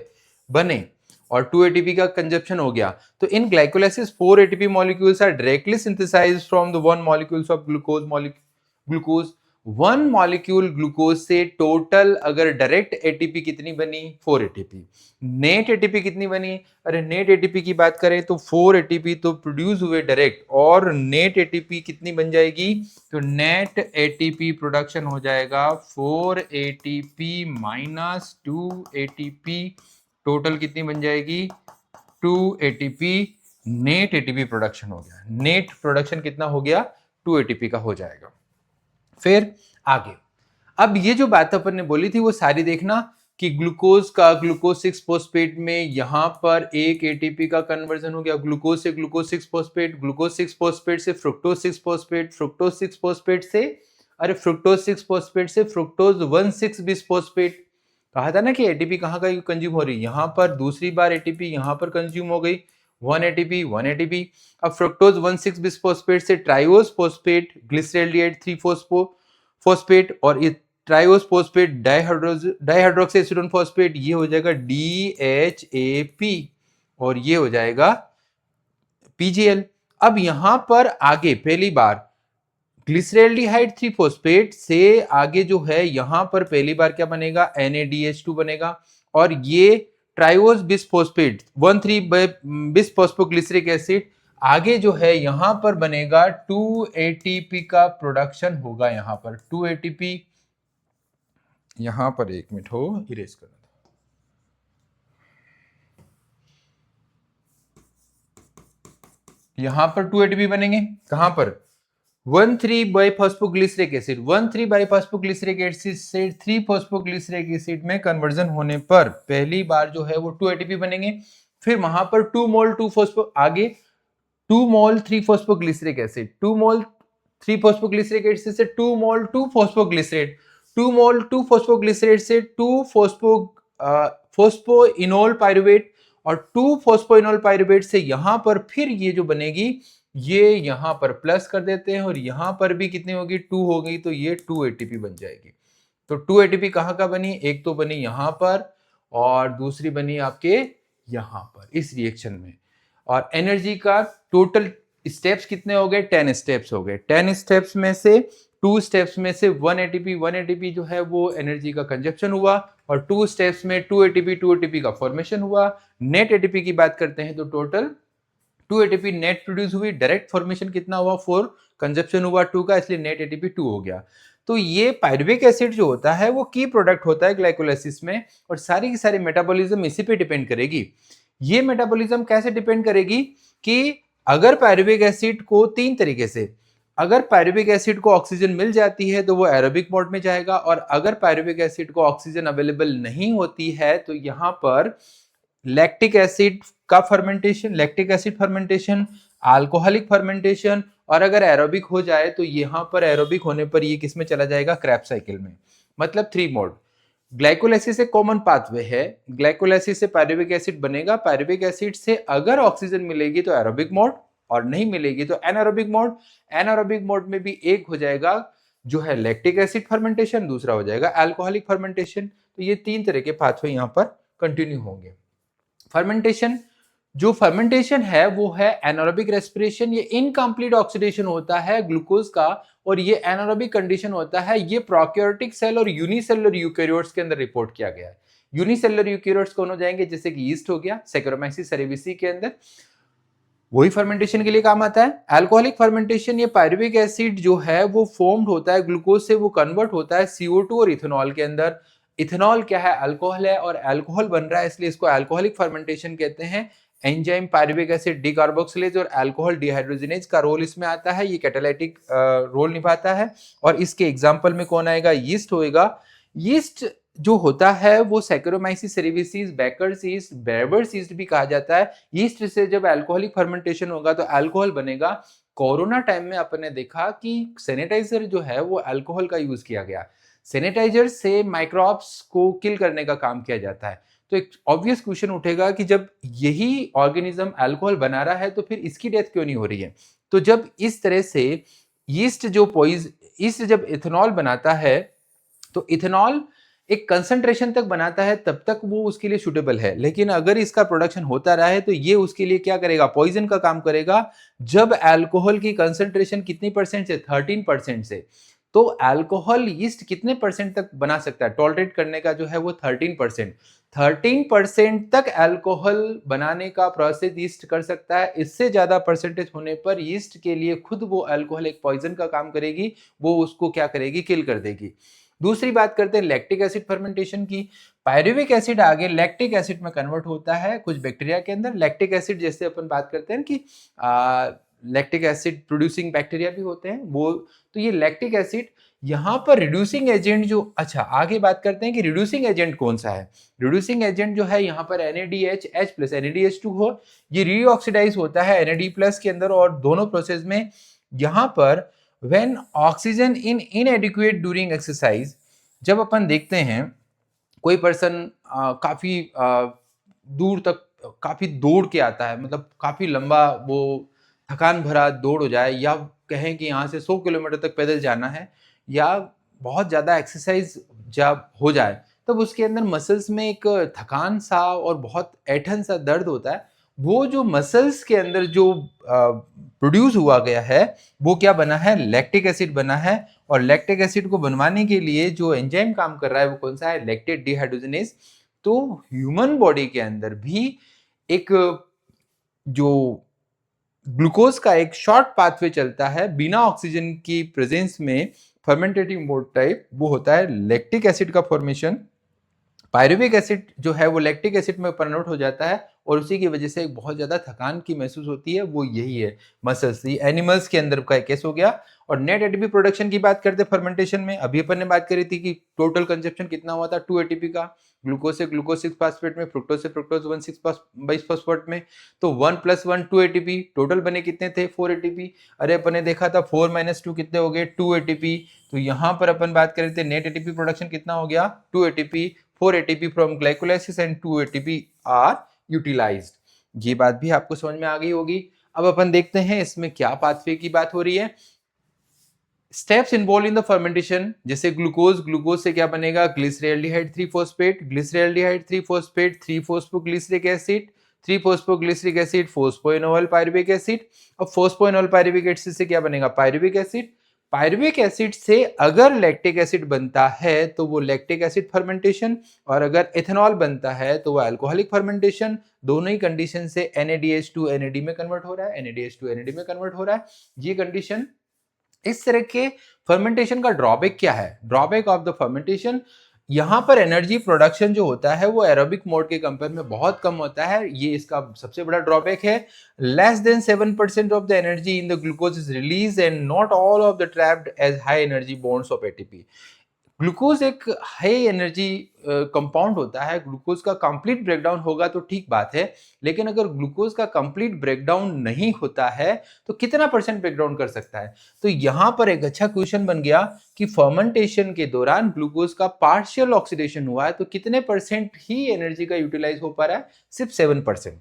बने, और 2 एटीपी का कंजप्शन हो गया। तो in glycolysis 4 ATP molecules are directly synthesized from the 1 molecules of glucose. 1 molecule glucose से टोटल अगर डायरेक्ट एटीपी कितनी बनी? 4 एटीपी। नेट एटीपी कितनी बनी? अरे नेट एटीपी की बात करें तो 4 एटीपी तो प्रोड्यूस हुए डायरेक्ट, और नेट एटीपी कितनी बन जाएगी? तो नेट एटीपी प्रोडक्शन हो जाएगा 4 एटीपी माइनस 2 एटीपी, टोटल कितनी बन जाएगी? 2 एटीपी। नेट एटीपी प्रोडक्शन हो गया, नेट प्रोडक्शन कितना हो गया? 2 एटीपी का हो जाएगा। फिर आगे, अब ये जो बात अपन ने बोली थी वो सारी देखना कि ग्लूकोज का ग्लूकोज 6 फॉस्फेट में यहां पर 1 एटीपी का कन्वर्जन हो गया, ग्लूकोज से ग्लूकोज 6 फॉस्फेट, ग्लूकोज 6 फॉस्फेट से फ्रुक्टोज 6 फॉस्फेट, फ्रुक्टोज 6 फॉस्फेट से, अरे फ्रुक्टोज 6 फॉस्फेट से फ्रुक्टोज 1,6 बिस फॉस्फेट। कहा था ना कि एटीपी कहां का कंज्यूम हो रही है, यहां पर दूसरी बार एटीपी यहां पर कंज्यूम हो गई, 1 एटीपी 1 एटीपी। अब फ्रुक्टोज 1,6 बिस फॉस्फेट से ट्राइओज फॉस्फेट, ग्लिसरॉल्डिहाइड 3 फॉस्फेट, और ये triose phosphate dihydroxy acetone phosphate, ये हो जाएगा DHAP, और ये हो जाएगा PGL। अब यहां पर आगे पहली बार ग्लिसरॉल्डिहाइड 3 फॉस्फेट से आगे जो है यहां पर पहली बार क्या बनेगा? NADH2 बनेगा, और ये ट्राइओज बिसफॉस्फेट 1,3 बिसफॉस्फोग्लिसरिक एसिड आगे जो है यहां पर बनेगा 2 एटीपी का प्रोडक्शन होगा। यहां पर 2 एटीपी, यहां पर 1 मिनट हो, इरेज करना, यहां पर 2 एटीपी बनेंगे, कहां पर? 1,3 बाइफॉस्फोग्लिसरिक एसिड, 1,3 बाइफॉस्फोग्लिसरिक एसिड से 3 फॉस्फोग्लिसरिक एसिड में कन्वर्जन होने पर पहली बार जो है वो 2 एटीपी बनेंगे। फिर वहां पर 2 मोल 2 फॉस्फो, आगे 2 मोल 3 फॉस्फोग्लिसरिक एसिड, 2 मोल 3 फॉस्फोग्लिसरिक एसिड से 2 मोल 2 फॉस्फोग्लिसरेट, 2 मोल 2 फॉस्फोग्लिसरेट से 2 फॉस्फोइनोल पायरुवेट, और 2 फॉस्फोइनोल पायरुवेट से यहां पर फिर ये जो बनेगी ये यहां पर प्लस कर देते हैं, और यहां पर भी कितनी होगी? 2 हो गई, तो ये 2 एटीपी बन जाएगी। तो 2 एटीपी कहां का बनी? एक तो बनी यहां पर, और दूसरी बनी आपके यहां पर इस रिएक्शन में। और एनर्जी का टोटल स्टेप्स कितने हो गए? 10 स्टेप्स हो गए। 10 स्टेप्स में से 2 स्टेप्स में से 1 एटीपी जो है वो एनर्जी का कंजप्शन हुआ, और 2 स्टेप्स में 2 एटीपी का फॉर्मेशन हुआ। नेट एटीपी की बात करते हैं तो टोटल 2 एटीपी नेट प्रोड्यूस हुई, डायरेक्ट फॉर्मेशन कितना हुआ? 4, कंजप्शन हुआ 2 का, इसलिए नेट एटीपी 2 हो गया। तो ये पायरुविक एसिड जो होता है वो की प्रोडक्ट होता है ग्लाइकोलाइसिस में, और सारी की सारी मेटाबॉलिज्म इसी पे डिपेंड करेगी। ये मेटाबॉलिज्म कैसे डिपेंड करेगी कि अगर पायरुविक एसिड को 3 तरीके से, अगर पायरुविक एसिड को ऑक्सीजन मिल जाती है तो वो एरोबिक मोड में जाएगा, और अगर पायरुविक एसिड को ऑक्सीजन अवेलेबल नहीं होती है तो यहां पर लैक्टिक एसिड का fermentation, lactic acid fermentation, alcoholic fermentation, और अगर एरोबिक हो जाए तो यहां पर एरोबिक होने पर ये किस में चला जाएगा? क्रेब्स साइकिल में। मतलब 3 मोड। ग्लाइकोलाइसिस एक कॉमन पाथवे है, ग्लाइकोलाइसिस से पायरुविक एसिड बनेगा, पायरुविक एसिड से अगर ऑक्सीजन मिलेगी तो एरोबिक मोड, और नहीं मिलेगी तो एनारोबिक मोड। एनारोबिक मोड में भी एक हो जाएगा जो है लैक्टिक एसिड फर्मेंटेशन, दूसरा हो जाएगा अल्कोहलिक फर्मेंटेशन। तो ये 3 तरह के पाथवे यहां पर कंटिन्यू होंगे। फर्मेंटेशन, जो फर्मेंटेशन है वो है एनारोबिक रेस्पिरेशन, ये इनकम्प्लीट ऑक्सीडेशन होता है ग्लूकोज का, और ये एनारोबिक कंडीशन होता है। ये प्रोकैरियोटिक सेल और यूनिसेलुलर यूकैरियोट्स के अंदर रिपोर्ट किया गया है। यूनिसेलुलर यूकैरियोट्स कौन हो जाएंगे? जैसे कि यीस्ट हो गया, सैकेरोमाइसिस सेरेविसी के अंदर, वही फर्मेंटेशन के लिए काम आता है। अल्कोहलिक फर्मेंटेशन, ये पायरुविक एसिड जो है वो फॉर्म्ड होता है ग्लूकोज से, वो कन्वर्ट होता है CO2 और इथेनॉल के अंदर। इथेनॉल क्या है? अल्कोहल है, और अल्कोहल बन रहा है इसलिए इसको अल्कोहलिक फर्मेंटेशन कहते हैं। एंजाइम पायरुविक एसिड डीकार्बोक्सिलेज और अल्कोहल डिहाइड्रोजिनेज का रोल इसमें आता है, ये कैटालाइटिक रोल निभाता है। और इसके एग्जांपल में कौन आएगा? यीस्ट होएगा। यीस्ट जो होता है वो सैकेरोमाइसिस सेरेविसिस, बेकर्स यीस्ट, बेवर्स यीस्ट भी कहा जाता है। यीस्ट से जब अल्कोहलिक फर्मेंटेशन होगा तो अल्कोहल बनेगा। कोरोना टाइम में अपन ने देखा कि सैनिटाइजर जो है वो अल्कोहल का यूज किया गया। सैनिटाइजर से माइक्रोब्स को किल करने का काम किया जाता है। तो एक ऑब्वियस क्वेश्चन उठेगा कि जब यही ऑर्गेनिज्म अल्कोहल बना रहा है तो फिर इसकी डेथ क्यों नहीं हो रही है? तो जब इस तरह से यीस्ट जब इथेनॉल बनाता है तो इथेनॉल एक कंसंट्रेशन तक बनाता है, तब तक वो उसके लिए सुटेबल है। लेकिन अगर इसका प्रोडक्शन होता रहा है तो ये उसके लिए क्या करेगा? पॉइजन का काम करेगा। जब अल्कोहल की कंसंट्रेशन कितनी परसेंट से? 13% से। तो अल्कोहल यीस्ट कितने परसेंट तक बना सकता है? टॉलरेट करने का जो है वो 13%। 13% तक अल्कोहल बनाने का प्रोसेस यीस्ट कर सकता है। इससे ज्यादा परसेंटेज होने पर यीस्ट के लिए खुद वो अल्कोहल एक पॉइजन का काम करेगी, वो उसको क्या करेगी? किल कर देगी। दूसरी बात करते हैं लैक्टिक एसिड फर्मेंटेशन की। पायरुविक एसिड आगे लैक्टिक एसिड में कन्वर्ट होता है कुछ बैक्टीरिया के अंदर। लैक्टिक एसिड जैसे अपन बात करते हैं कि लैक्टिक एसिड प्रोड्यूसिंग बैक्टीरिया भी होते हैं वो। तो ये लैक्टिक एसिड यहाँ पर रिड्यूसिंग एजेंट जो, अच्छा आगे बात करते हैं कि रिड्यूसिंग एजेंट कौन सा है। रिड्यूसिंग एजेंट जो है यहाँ पर NADH H प्लस NADH2 हो, ये रीऑक्सीडाइज होता है NAD प्लस के अंदर। और दोनों प्रोसेस में यहाँ पर when oxygen in inadequate during exercise, जब अपन देखते हैं कोई पर्सन काफी दूर तक काफी दौड़ के आता है, मतलब काफी लंबा वो थकान भरा दौड़ हो जाए, या कहें कि यहाँ से 100 किलोमीटर तक पैदल जाना है, या बहुत ज्यादा एक्सरसाइज जब हो जाए, तब उसके अंदर मसल्स में एक थकान सा और बहुत ऐठन सा दर्द होता है। वो जो मसल्स के अंदर जो प्रोड्यूस हुआ गया है वो क्या बना है? लैक्टिक एसिड बना है। और लैक्टिक एसिड को बनवाने के लिए जो एंजाइम काम कर रहा है वो कौन सा है? Lactate dehydrogenase. तो ह्यूमन बॉडी के अंदर भी एक जो ग्लूकोज का एक शॉर्ट पाथवे चलता है बिना ऑक्सीजन की प्रेजेंस में, फर्मेंटेटिव मोड टाइप, वो होता है लैक्टिक एसिड का फॉर्मेशन। पायरुविक एसिड जो है वो लैक्टिक एसिड में कन्वर्ट हो जाता है और उसी की वजह से एक बहुत ज्यादा थकान की महसूस होती है, वो यही है मसल्स। ये एनिमल्स के अंदर का केस हो गया। और नेट एटीपी प्रोडक्शन की बात करते हैं फर्मेंटेशन में, अभी अपन ने बात करी थी कि टोटल कंजप्शन कितना हुआ था 2 एटीपी का, ग्लूकोज से ग्लूकोज 6 फास्फेट में, फ्रुक्टोज से फ्रुक्टोज 1 6 बाइफॉस्फेट में। तो 1 + 1 2 एटीपी, टोटल बने कितने थे? 4 एटीपी। अरे अपन ने देखा था 4 - 2 कितने हो गए? 2 एटीपी। तो यहाँ पर अपन बात कर रहे थे नेट एटीपी प्रोडक्शन कितना हो गया? 2 ATP. 4 ATP from glycolysis and 2 ATP are utilized। ये बात भी आपको समझ में आ गई होगी। अब अपन देखते हैं इसमें क्या पाथवे की बात हो रही है। Steps involve in the fermentation, जैसे ग्लूकोज से क्या बनेगा? Glyceraldehyde 3 phosphate, glyceraldehyde 3 phosphate 3 phosphoglyceric acid, 3 phosphoglyceric acid phosphoenol pyruvic acid. और फोस्फोइनोल पायरुविक एसिड से क्या बनेगा? Pyruvic acid. पायरुविक एसिड से अगर लैक्टिक एसिड बनता है तो वो लैक्टिक एसिड फर्मेंटेशन, और अगर इथेनॉल बनता है तो वो अल्कोहलिक फर्मेंटेशन। दोनों ही कंडीशन से NADH2 NAD में कन्वर्ट हो रहा है, NADH2 NAD में कन्वर्ट हो रहा है। ये कंडीशन, इस तरह के फर्मेंटेशन का ड्रॉबैक क्या है? ड्रॉबैक ऑफ द फर्मेंटेशन, यहाँ पर एनर्जी प्रोडक्शन जो होता है वो एरोबिक मोड के कंपेयर में बहुत कम होता है, ये इसका सबसे बड़ा ड्रॉबैक है। Less than 7% of the energy in the glucose is release and not all of the trapped as high energy bonds of ATP. Glucose एक हाई एनर्जी कंपाउंड होता है, ग्लूकोज का कंप्लीट ब्रेकडाउन होगा तो ठीक बात है, लेकिन अगर ग्लूकोज का कंप्लीट ब्रेकडाउन नहीं होता है तो कितना परसेंट ब्रेकडाउन कर सकता है? तो यहां पर एक अच्छा क्वेश्चन बन गया कि फर्मेंटेशन के दौरान ग्लूकोज का पार्शियल ऑक्सीडेशन हुआ है तो कितने परसेंट ही एनर्जी का यूटिलाइज हो पा रहा है? सिर्फ 7%।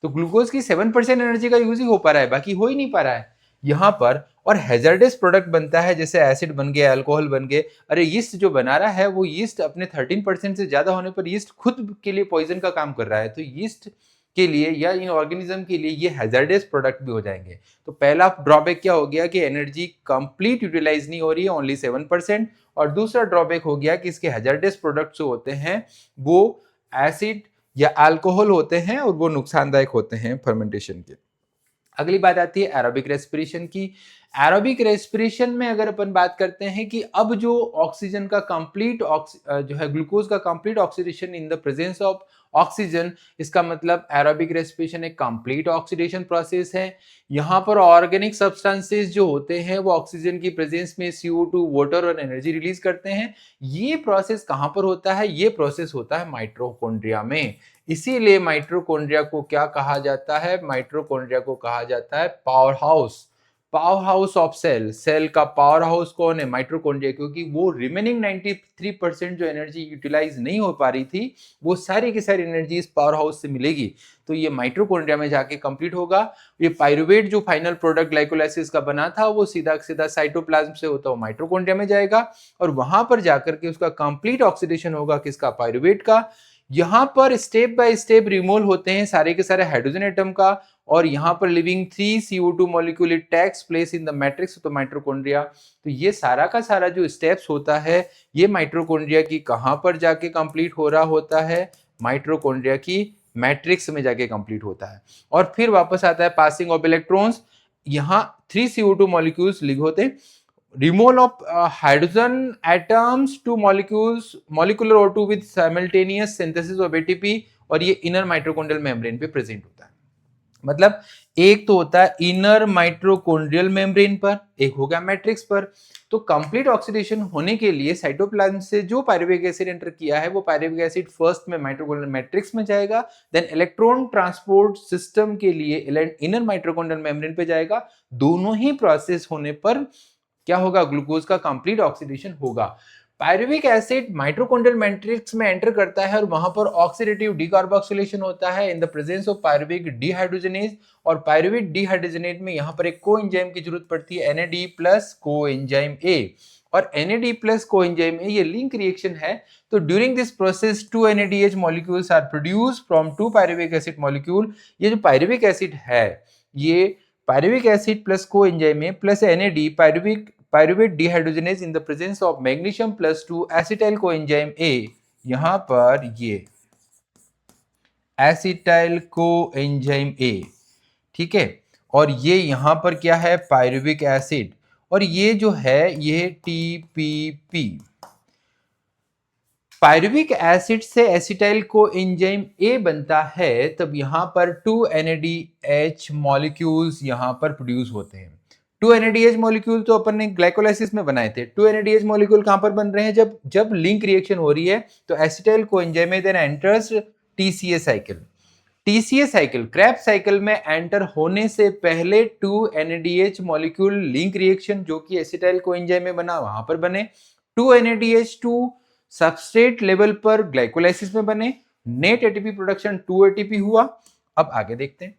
तो ग्लूकोज की 7% एनर्जी का यूज ही हो पा रहा है, बाकी हो ही नहीं पा रहा है यहां पर। और हैजर्डस प्रोडक्ट बनता है, जैसे एसिड बन गया, अल्कोहल बन गए। अरे यीस्ट जो बना रहा है वो यीस्ट अपने 13% से ज्यादा होने पर यीस्ट खुद के लिए पॉइजन का काम कर रहा है, तो यीस्ट के लिए या इन ऑर्गेनिज्म के लिए ये हैजर्डस प्रोडक्ट भी हो जाएंगे। तो पहला ड्रॉबैक क्या हो गया कि एनर्जी कंप्लीट यूटिलाइज नहीं हो रही है, ओनली 7%। और दूसरा ड्रॉबैक हो गया कि इसके हैजर्डस प्रोडक्ट जो होते हैं वो एसिड या अल्कोहल होते हैं और वो नुकसानदायक होते हैं फर्मेंटेशन के। अगली बात आती है एरोबिक रेस्पिरेशन की। एरोबिक रेस्पिरेशन में अगर अपन बात करते हैं कि अब जो ऑक्सीजन का कंप्लीट जो है ग्लूकोज का complete oxidation in the presence of oxygen, इसका मतलब एरोबिक रेस्पिरेशन एक कंप्लीट ऑक्सीडेशन प्रोसेस है। यहाँ पर ऑर्गेनिक सब्सटेंसेस जो होते हैं वो ऑक्सीजन की प्रेजेंस में CO2 वाटर और एनर्जी रिलीज करते हैं। ये प्रोसेस कहाँ पर होता है? ये प्रोसेस होता है माइटोकॉन्ड्रिया में। इसीलिए माइटोकॉन्ड्रिया को क्या कहा जाता है? माइटोकॉन्ड्रिया को कहा जाता है power house. Power house of cell. Cell का पावर हाउस कौन है? माइटोकॉन्ड्रिया, क्योंकि वो रिमेनिंग 93% जो एनर्जी यूटिलाइज नहीं हो पा रही थी वो सारी की सारी एनर्जी इस पावर हाउस से मिलेगी, तो ये माइटोकॉन्ड्रिया में जाके कंप्लीट होगा। ये पायरुवेट जो फाइनल प्रोडक्ट ग्लाइकोलाइसिस का बना था वो सीधा सीधा साइटोप्लाज्म से होता हुआ माइटोकॉन्ड्रिया में जाएगा और वहां पर जाकर के उसका कंप्लीट ऑक्सीडेशन होगा। किसका? पायरुवेट का। यहाँ पर स्टेप बाय स्टेप रिमूवल होते हैं सारे के सारे हाइड्रोजन एटम का और यहाँ पर living 3 CO2 molecule it takes place in the matrix of the mitochondria. तो ये सारा का सारा जो स्टेप्स होता है ये माइटोकॉन्ड्रिया की कहाँ पर जाके कंप्लीट हो रहा होता है? माइटोकॉन्ड्रिया की मैट्रिक्स में जाके कंप्लीट होता है और फिर वापस आता है पासिंग ऑफ इलेक्ट्रॉन्स। यहाँ 3 CO2 मॉलिक्यूल्स लिख होते हैं, removal of hydrogen atoms to molecular O2 with simultaneous synthesis of ATP और ये इनर माइटोकॉन्ड्रियल मेम्ब्रेन पे प्रेजेंट होता है। मतलब एक तो होता है इनर माइटोकॉन्ड्रियल मेम्ब्रेन पर, एक हो गया मैट्रिक्स पर। तो कंप्लीट ऑक्सीडेशन होने के लिए साइटोप्लाज्म से जो पायरुविक एसिड एंटर किया है वो पायरुविक एसिड फर्स्ट में माइटोकॉन्ड्रियल मैट्रिक्स में जाएगा, देन इलेक्ट्रॉन ट्रांसपोर्ट सिस्टम के लिए इनर माइटोकॉन्ड्रियल मेम्ब्रेन पे जाएगा। दोनों ही प्रोसेस होने पर क्या होगा? ग्लूकोज का कंप्लीट ऑक्सीडेशन होगा। पायरुविक एसिड माइटोकॉन्ड्रियल मैट्रिक्स में एंटर करता है और वहां पर ऑक्सीडेटिव डीकार्बोक्सिलेशन होता है इन the presence of pyruvic dehydrogenase और पायरुविक डिहाइड्रोजनेज में यहां पर एक कोएंजाइम की जरूरत पड़ती है NAD प्लस कोएंजाइम A और NAD प्लस कोएंजाइम A ये लिंक रिएक्शन है। तो during this process 2 NADH molecules are produced from 2 pyruvic acid molecule. ये जो पायरुविक एसिड है ये pyruvic acid plus coenzyme A plus NAD pyruvate dehydrogenase in the presence of magnesium plus 2 acetyl coenzyme A। यहां पर ये एसिटाइल कोएंजाइम A, ठीक है, और ये यहां पर क्या है? पायरुविक एसिड और ये जो है ये TPP। पायरुविक एसिड से एसिटाइल कोएंजाइम A बनता है तब यहां पर 2 NADH मॉलिक्यूल्स यहां पर प्रोड्यूस होते हैं। 2 NADH मॉलिक्यूल तो अपन ने ग्लाइकोलाइसिस में बनाए थे। 2 NADH मॉलिक्यूल कहां पर बन रहे हैं? जब लिंक रिएक्शन हो रही है तो acetyl coenzyme then enters TCA cycle. TCA cycle Krebs cycle में एंटर होने से पहले 2 NADH मॉलिक्यूल लिंक रिएक्शन जो कि एसिटाइल कोएंजाइम में बना वहां पर बने। 2 NADH2 सबस्ट्रेट लेवल पर ग्लाइकोलाइसिस में बने, नेट ATP प्रोडक्शन 2 ATP हुआ। अब आगे देखते हैं।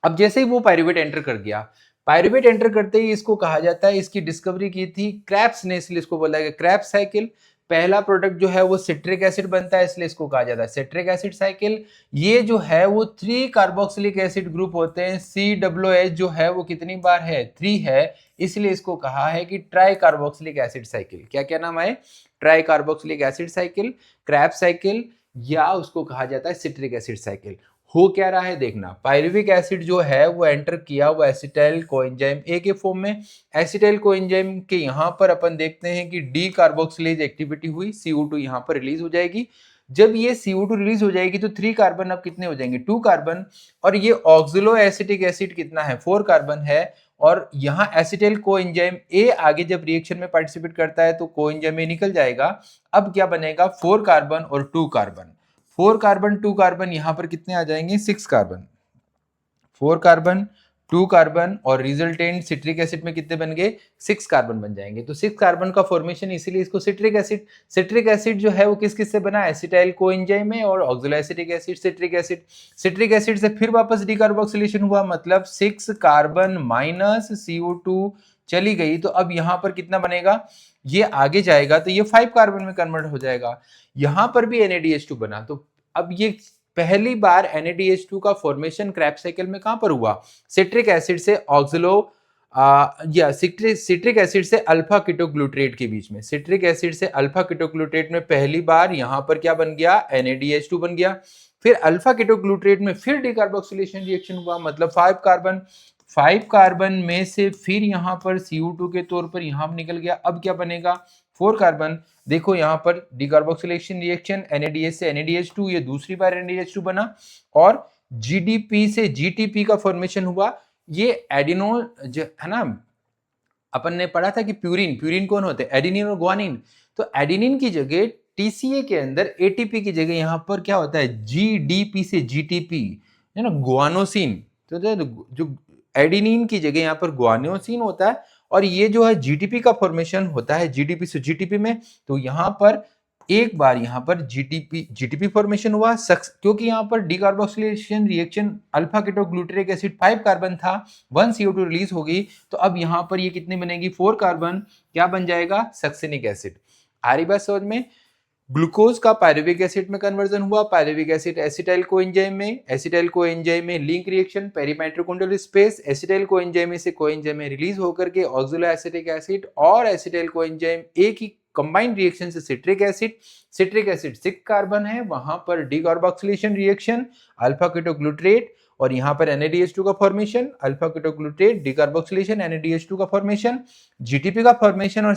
अब जैसे ही वो पायरुवेट एंटर कर गया, पायरुवेट एंटर करते ही इसको कहा जाता है, इसकी डिस्कवरी की थी क्रेब्स ने, इसलिए इसको बोला गया क्रेब्स साइकिल। पहला प्रोडक्ट जो है वो सिट्रिक एसिड बनता है इसलिए इसको कहा जाता है सिट्रिक एसिड साइकिल। ये जो है वो 3 कार्बोक्सिलिक एसिड ग्रुप होते हैं। COOH जो है वो कितनी बार है? 3 है, इसलिए इसको कहा है कि ट्राई कार्बोक्सिलिक एसिड साइकिल। क्या क्या नाम है? Try carboxylic acid cycle, Krebs cycle या उसको कहा जाता है सिट्रिक एसिड साइकिल। हो क्या रहा है देखना, पायरुविक एसिड जो है वो एंटर किया वो एसिटाइल कोएंजाइम A के फॉर्म में। एसिटाइल कोएंजाइम के यहाँ पर अपन देखते हैं कि डी कार्बोक्सिलेज एक्टिविटी हुई, CO2 यहाँ पर रिलीज हो जाएगी। जब ये CO2 रिलीज हो जाएगी तो 3 कार्बन अब कितने हो जाएंगे? 2 कार्बन। और ये ऑक्सिलो एसिटिक एसिड कितना है? 4 कार्बन है। और यहाँ एसिटाइल कोएंजाइम A आगे जब रिएक्शन में पार्टिसिपेट करता है तो कोएंजाइम A निकल जाएगा। अब क्या बनेगा? 4 कार्बन और 2 कार्बन। 4 कार्बन 2 कार्बन यहां पर कितने आ जाएंगे? 6 कार्बन। 4 कार्बन 2 कार्बन और रिजल्टेंट सिट्रिक एसिड में कितने बन गए? 6 कार्बन बन जाएंगे। तो 6 कार्बन का फॉर्मेशन, इसीलिए इसको सिट्रिक एसिड। सिट्रिक एसिड जो है वो किस किस से बना? एसिटाइल कोएंजाइम में और oxaloacetic acid citric acid. Citric acid से फिर वापस डीकार्बोक्सिलेशन हुआ, मतलब 6 कार्बन माइनस CO2 चली गई। तो अब यहां पर कितना बनेगा? ये आगे जाएगा तो ये 5 कार्बन में कन्वर्ट हो जाएगा। यहां पर भी NADH2 बना। तो अब ये पहली बार NADH2 का फॉर्मेशन क्रेब्स साइकिल में कहां पर हुआ? सिट्रिक एसिड से ऑक्सिलो या सिट्रिक एसिड से अल्फा कीटोग्लूट्रेट के बीच में। सिट्रिक एसिड से अल्फा कीटोग्लूट्रेट में पहली बार यहां पर क्या बन गया? NADH2 बन गया। फिर अल्फा कीटोग्लूट्रेट में फिर डीकार्बोक्सिलेशन रिएक्शन हुआ, मतलब 5 कार्बन। 5 कार्बन में से फिर यहां पर CO2 के तौर पर यहां निकल गया। अब क्या बनेगा? 4 कार्बन। देखो यहाँ पर डिकार्बोक्सिलेशन रिएक्शन NADH से NADH2, ये दूसरी बार NADH2 बना और GDP से GTP का फॉर्मेशन हुआ। ये एडिनोल है ना, अपन ने पढ़ा था कि प्यूरिन, प्यूरिन कौन होते हैं, एडिनिन और ग्वानिन। तो एडिनिन की जगह TCA के अंदर ATP की जगह यहाँ पर क्या होता है, GDP से GTP, है ना, ग्वानोसिन। तो जो एडिनिन की जगह यहाँ पर ग्वानोसिन होता है और ये जो है GTP का फॉर्मेशन होता है GDP से GTP में। तो यहाँ पर एक बार यहाँ पर GTP फॉर्मेशन हुआ, क्योंकि यहाँ पर decarboxylation reaction alpha ketoglutaric acid 5 carbon था, 1 CO2 रिलीज होगी। तो अब यहाँ पर ये कितनी बनेगी, 4 कार्बन, क्या बन जाएगा, सक्सिनिक एसिड। आ रही बात समझ में। ग्लूकोज का पायरुविक एसिड में कन्वर्जन हुआ, पायरुविक एसिड एसिटाइल कोएंजाइम में, एसिटाइल कोएंजाइम में link reaction perimitochondrial space, acetyl coenzyme से कोएंजाइम में रिलीज होकर के ऑक्सिलो एसिटिक एसिड और एसिटाइल कोएंजाइम एक ही कंबाइंड रिएक्शन से citric acid, citric acid 6 carbon है, वहां पर डिकार्बोक्सिलेशन रिएक्शन अल्फा कीटोग्लूटरेट और यहाँ पर NADH2 का formation, alpha ketoglutarate decarboxylation NADH2 का फॉर्मेशन, GTP का फॉर्मेशन और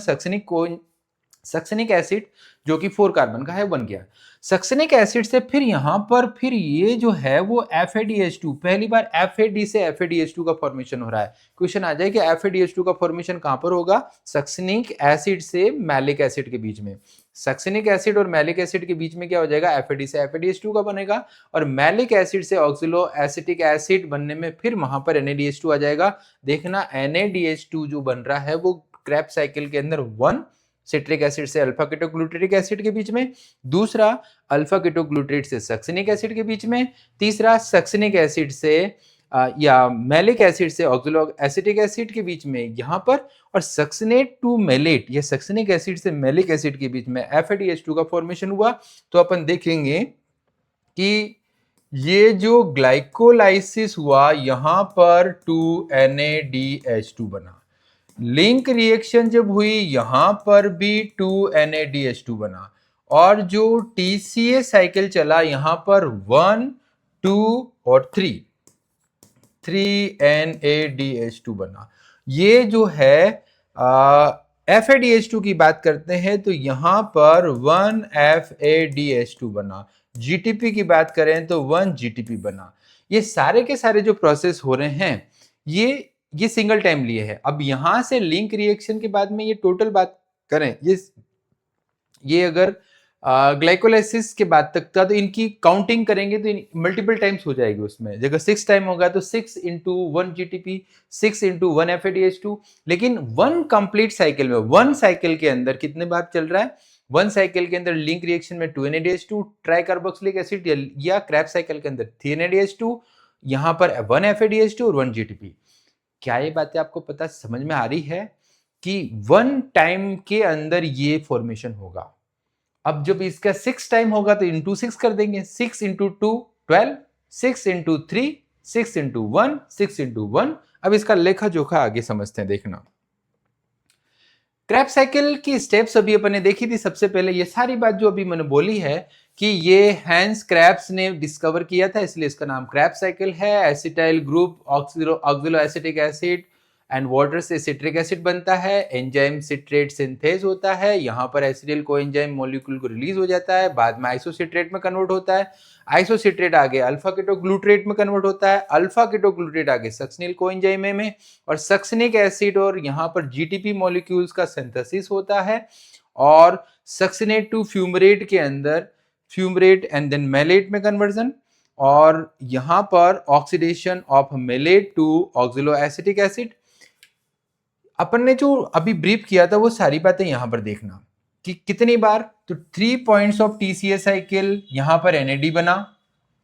सक्सिनिक एसिड जो कि 4 कार्बन का है बन गया। सक्सिनिक एसिड से फिर यहां पर फिर ये जो है वो FADH2, पहली बार FAD से FADH2 का फॉर्मेशन हो रहा है। क्वेश्चन आ जाए कि FADH2 का फॉर्मेशन कहां पर होगा, सक्सिनिक एसिड से मैलिक एसिड के बीच में। सक्सिनिक एसिड और मैलिक एसिड के बीच में क्या हो जाएगा, FAD से FADH2 का बनेगा और मैलिक एसिड से ऑक्सिलो एसिटिक एसिड बनने में फिर वहां पर NADH2 आ जाएगा। देखना NADH2 जो बन रहा है वो क्रेब्स साइकिल के अंदर 1 सिट्रिक एसिड से अल्फा कीटोग्लूटरिक एसिड के बीच में, दूसरा अल्फा कीटोग्लूटरेट से सक्सिनिक एसिड के बीच में, तीसरा सक्सिनिक एसिड से या मैलिक एसिड से ऑक्सिलो एसिटिक एसिड के बीच में यहां पर, और सक्सिनेट टू मेलेट या सक्सिनिक एसिड से मैलिक एसिड के बीच में FADH2 का फॉर्मेशन हुआ। तो अपन देखेंगे कि ये जो ग्लाइकोलाइसिस हुआ यहां पर 2NADH2 बना, लिंक रिएक्शन जब हुई यहां पर भी 2NADH2 बना और जो TCA साइकिल चला यहां पर 1, 2 और 3NADH2 बना। ये जो है FADH2 की बात करते हैं तो यहां पर 1FADH2 बना, GTP की बात करें तो 1GTP बना। ये सारे के सारे जो प्रोसेस हो रहे हैं ये सिंगल टाइम लिए है। अब यहां से लिंक रिएक्शन के बाद में ये टोटल बात करें, ये अगर ग्लाइकोलाइसिस के बाद तक था तो इनकी काउंटिंग करेंगे तो मल्टीपल टाइम्स हो जाएगी। उसमें जगह 6 टाइम होगा तो 6 इंटू 1 GTP, 6 इंटू 1 FADH2। लेकिन 1 कंप्लीट साइकिल में, 1 साइकिल के अंदर कितने बार चल रहा है, 1 साइकिल के अंदर लिंक रिएक्शन में 2NADH2 ट्राइकार्बोक्सिलिक एसिड या क्रेब्स साइकिल के अंदर 3NADH2, यहां पर 1 FADH2 और 1 GTP। क्या ये बातें आपको पता समझ में आ रही है कि 1 टाइम के अंदर ये फॉर्मेशन होगा। अब जब इसका 6 टाइम होगा तो इंटू 6 कर देंगे, 6 इंटू 2 12, 6 इंटू 3 6 इंटू 1 6 इंटू 1। अब इसका लेखा जोखा आगे समझते हैं। देखना क्रेब्स साइकिल की स्टेप्स अभी अपन ने देखी थी। सबसे पहले ये सारी बात जो अभी मैंने बोली है कि ये हैंस क्रेब्स ने डिस्कवर किया था, इसलिए इसका नाम क्रेब्स साइकिल है। Acetyl group oxalo acetic acid and water से सिट्रिक एसिड बनता है, एंजाइम सिट्रेट सिंथेज होता है, यहाँ पर एसिटिल कोएंजाइम मॉलिक्यूल को रिलीज हो जाता है, बाद में आइसोसिट्रेट में कन्वर्ट होता है, आइसोसिट्रेट आगे अल्फा कीटोग्लूटरेट में कन्वर्ट होता है, अल्फा कीटोग्लूटरेट आगे सक्सिनिल कोएंजाइम में और सक्सिनिक एसिड और यहाँ पर GTP मॉलिक्यूल्स का सिंथेसिस होता है और सक्सिनेट टू फ्यूमरेट के अंदर फ्यूमरेट एंड देन मेलेट में कन्वर्जन और यहाँ पर oxidation of malate to oxaloacetic acid. अपन ने जो अभी ब्रीफ किया था वो सारी बातें यहां पर देखना कि कितनी बार, तो 3 पॉइंट्स ऑफ TCA साइकिल, यहां पर NAD बना,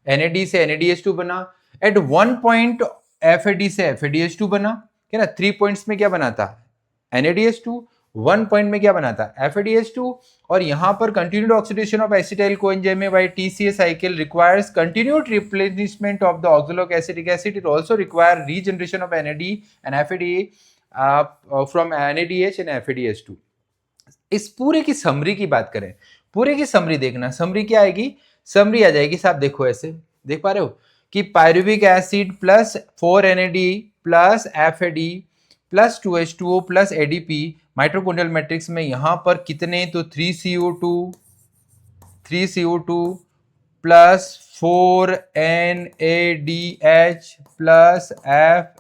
NAD से NADH2 बना, एट 1 पॉइंट FAD से FADH2 बना, क्या ना, 3 पॉइंट्स में क्या बना था NADH2, 1 पॉइंट में क्या बना था FADH2। और यहां पर continued oxidation of acetyl coenzyme by TCA cycle requires continued replenishment of the oxaloacetic acid. It also require regeneration of NAD and FAD from NADH and FADH2। इस पूरे की समरी की बात करें, पूरे की समरी देखना, समरी क्या आएगी, समरी आ जाएगी साहब, देखो ऐसे देख पा रहे हो कि pyruvic acid plus 4 NAD plus FAD plus 2H2O plus ADP mitochondrial matrix में यहाँ पर कितने, तो 3CO2 plus 4NADH plus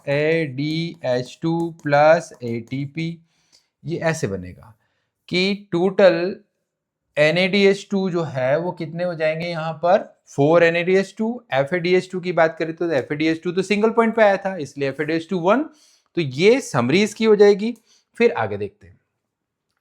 FADH2 plus ATP। ये ऐसे बनेगा कि टोटल NADH2 जो है वो कितने हो जाएंगे, यहाँ पर 4 NADH2। FADH2 की बात करें तो FADH2 तो सिंगल पॉइंट पे आया था, इसलिए FADH2 1। तो ये समरी इसकी हो जाएगी। फिर आगे देखते हैं,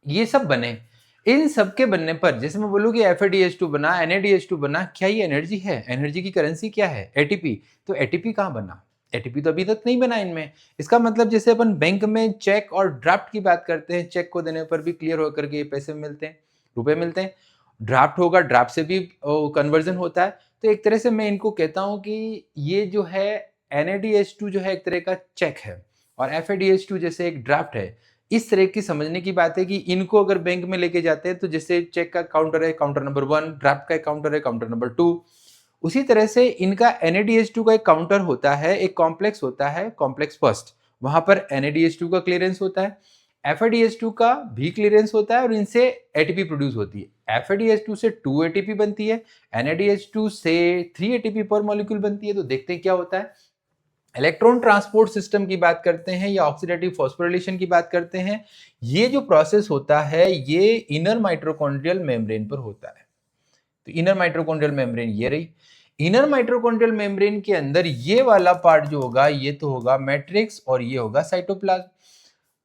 ये सब बने, इन सब के बनने पर जैसे मैं बोलूँ कि FADH2 बना, NADH2 बना, क्या ये एनर्जी है? एनर्जी की करेंसी क्या है? ATP। तो ATP कहाँ बना? ATP तो अभी तक नहीं बना इनमें। इसका मतलब जैसे अपन बैंक में चेक और ड्राफ्ट की बात करते हैं, चेक को देने पर भी क्लियर होकर के पैसे मिलते हैं, रुपए मिलते हैं। ड्राफ्ट होगा, ड्राफ्ट से भी कन्वर्जन होता है। तो एक तरह से मैं इनको कहता हूँ कि ये जो है NADH2 जो है एक तरह का चेक है, और FADH2 जैसे एक ड्राफ्ट है। इस तरह की समझने की बात है कि इनको अगर बैंक में लेके जाते हैं तो जैसे चेक का काउंटर है, काउंटर नंबर 1, ड्राफ्ट का काउंटर है, काउंटर नंबर 2। उसी तरह से इनका NADH2 का एक काउंटर होता है, एक कॉम्प्लेक्स होता है, कॉम्प्लेक्स फर्स्ट। वहां पर NADH2 का क्लियरेंस होता है, FADH2 का भी क्लियरेंस होता है, और इनसे ATP प्रोड्यूस होती है। FADH2 से 2 ATP बनती है, NADH2 से 3 ATP पर मॉलिक्यूल बनती है। तो देखते हैं क्या होता है। इलेक्ट्रॉन ट्रांसपोर्ट सिस्टम की बात करते हैं या ऑक्सीडेटिव फॉस्फोरिलेशन की बात करते हैं, ये जो प्रोसेस होता है ये इनर माइटोकॉन्ड्रियल मेम्ब्रेन पर होता है। तो इनर माइटोकॉन्ड्रियल मेम्ब्रेन ये रही। इनर माइटोकॉन्ड्रियल मेम्ब्रेन के अंदर ये वाला पार्ट जो होगा ये तो होगा मैट्रिक्स, और ये होगा साइटोप्लाज्म।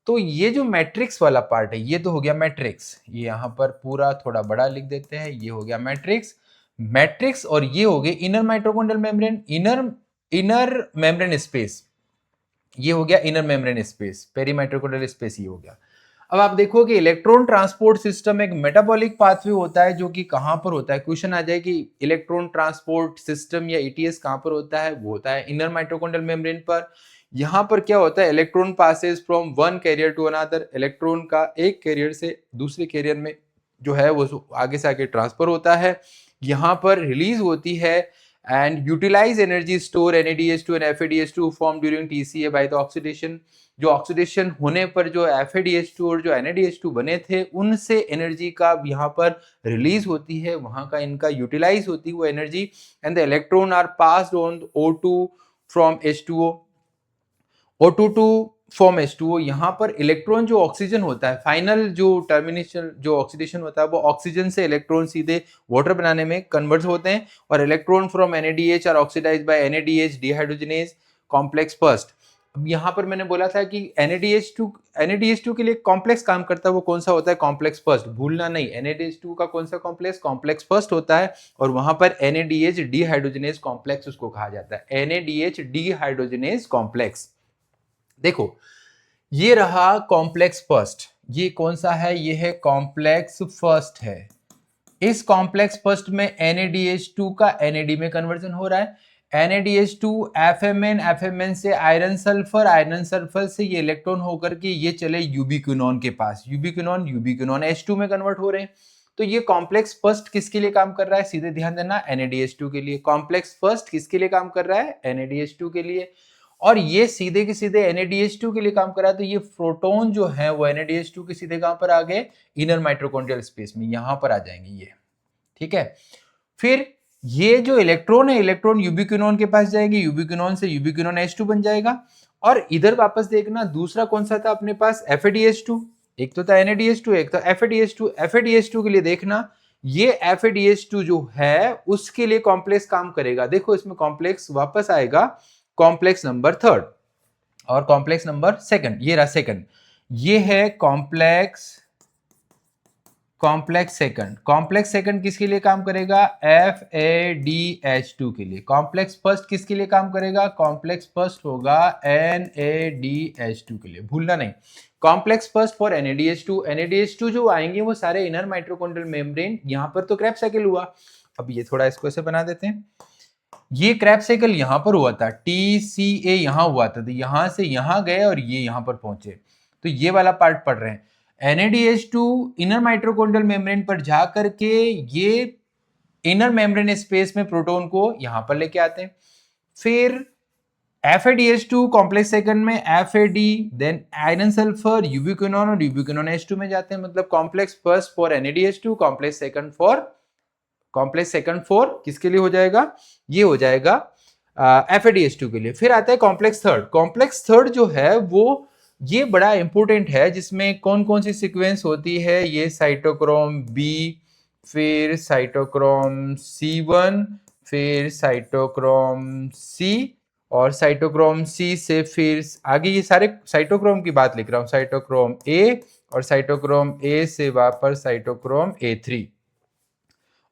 तो ये जो मैट्रिक्स वाला पार्ट है ये तो हो गया मैट्रिक्स, ये यहां पर पूरा थोड़ा बड़ा लिख देते हैं, ये हो गया मैट्रिक्स। मैट्रिक्स और ये हो गए inner mitochondrial membrane, inner membrane space, ये हो गया इनर मेम्ब्रेन स्पेस, पेरीमाइटोकॉन्ड्रियल स्पेस ये हो गया। अब आप देखो कि इलेक्ट्रॉन ट्रांसपोर्ट सिस्टम एक मेटाबॉलिक पाथवे होता है जो कि कहां पर होता है, क्वेश्चन आ जाए कि इलेक्ट्रॉन ट्रांसपोर्ट सिस्टम या ETS कहां पर होता है, वो होता है इनर माइटोकॉन्ड्रियल मेम्ब्रेन पर। यहां पर क्या होता है, electron passes from one carrier to another, electron का एक कैरियर से दूसरे कैरियर में जो है वो आगे से आगे ट्रांसफर होता है, यहां पर रिलीज होती है and utilize energy store NADH2 and FADH2 formed during TCA by the oxidation। जो ऑक्सीडेशन होने पर जो FADH2 और जो NADH2 बने थे उनसे एनर्जी का यहाँ पर रिलीज होती है, वहां का इनका यूटिलाइज होती है वो energy, and the electron are passed on O2 from H2O, O2 to form H2O। यहाँ पर इलेक्ट्रॉन जो ऑक्सीजन होता है, फाइनल जो टर्मिनेशन जो ऑक्सीडेशन होता है वो ऑक्सीजन से इलेक्ट्रॉन सीधे वाटर बनाने में कन्वर्ट होते हैं, और electron from NADH are oxidized by NADH dehydrogenase complex first. अब यहाँ पर मैंने बोला था कि NADH2 के लिए कॉम्प्लेक्स काम करता है, वो कौन सा होता है, कॉम्प्लेक्स फर्स्ट, भूलना नहीं। NADH2 का कौन सा कॉम्प्लेक्स, कॉम्प्लेक्स फर्स्ट होता है, और वहां पर NADH डिहाइड्रोजनेज कॉम्प्लेक्स उसको कहा जाता है, NADH डिहाइड्रोजनेज कॉम्प्लेक्स। देखो ये रहा कॉम्प्लेक्स फर्स्ट, ये कौन सा है, ये है कॉम्प्लेक्स फर्स्ट है। इस कॉम्प्लेक्स फर्स्ट में NADH2 का NAD में कन्वर्जन हो रहा है, NADH2 FMN से आयरन सल्फर, आयरन सल्फर से ये इलेक्ट्रॉन होकर के ये चले यूबिक्विनोन के पास, यूबिक्विनोन H2 में कन्वर्ट हो रहे हैं। तो ये कॉम्प्लेक्स फर्स्ट किसके लिए काम कर रहा है, सीधे ध्यान देना, NADH2 के लिए। कॉम्प्लेक्स फर्स्ट किसके लिए काम कर रहा है, NADH2 के लिए, और ये सीधे के सीधे NADH2 के लिए काम कर रहा है। तो ये प्रोटॉन जो है वो NADH2 के सीधे कहां पर आ गए, इनर माइटोकॉन्ड्रियल स्पेस में, यहां पर आ जाएंगे ये, ठीक है। फिर ये जो इलेक्ट्रॉन है, इलेक्ट्रॉन यूबिक्विनोन के पास जाएंगे, यूबिक्विनोन से यूबिक्विनोन H2 बन जाएगा। और इधर वापस देखना दूसरा कौन सा था अपने पास, FADH2, एक तो था NADH2 एक था FADH2। FADH2 के लिए देखना ये FADH2 जो है उसके लिए कॉम्प्लेक्स काम करेगा, देखो इसमें कॉम्प्लेक्स वापस आएगा, कॉम्प्लेक्स नंबर 3 और कॉम्प्लेक्स नंबर 2, ये रहा 2, ये है कॉम्प्लेक्स सेकंड। कॉम्प्लेक्स सेकंड किसके लिए काम करेगा, FADH2 के लिए। कॉम्प्लेक्स फर्स्ट किसके लिए काम करेगा, कॉम्प्लेक्स फर्स्ट होगा NADH2 के लिए, भूलना नहीं। कॉम्प्लेक्स फर्स्ट फॉर NADH2 जो आएंगे वो सारे इनर माइटोकॉन्ड्रियल मेम्ब्रेन, यहां पर तो क्रैब साइकिल हुआ। अब ये थोड़ा इसको ऐसे बना देते हैं, ये क्रैब साइकिल यहां पर हुआ था, TCA यहां हुआ था, तो यहां से यहां गए और ये यहां पर पहुंचे, तो ये वाला पार्ट पढ़ रहे हैं। NADH2 इनर माइटोकॉन्ड्रियल मेम्ब्रेन पर जा करके ये इनर मेम्ब्रेन स्पेस में प्रोटॉन को यहां पर लेके आते हैं। फिर FADH2 कॉम्प्लेक्स सेकंड में FAD, then iron sulphur, ubiquinone और यूबिक्विनोन H2 में जाते हैं, मतलब complex first for NADH2, complex second for किसके लिए हो जाएगा, ये हो जाएगा FADH2 के लिए। फिर आता है कॉम्प्लेक्स थर्ड जो है वो ये बड़ा इंपॉर्टेंट है, जिसमें कौन कौन सी सीक्वेंस होती है, ये साइटोक्रोम बी, फिर साइटोक्रोम C1, फिर साइटोक्रोम C, और साइटोक्रोम C से फिर आगे ये सारे साइटोक्रोम की बात लिख रहा हूं, साइटोक्रोम A, और साइटोक्रोम A से वापस साइटोक्रोम A3,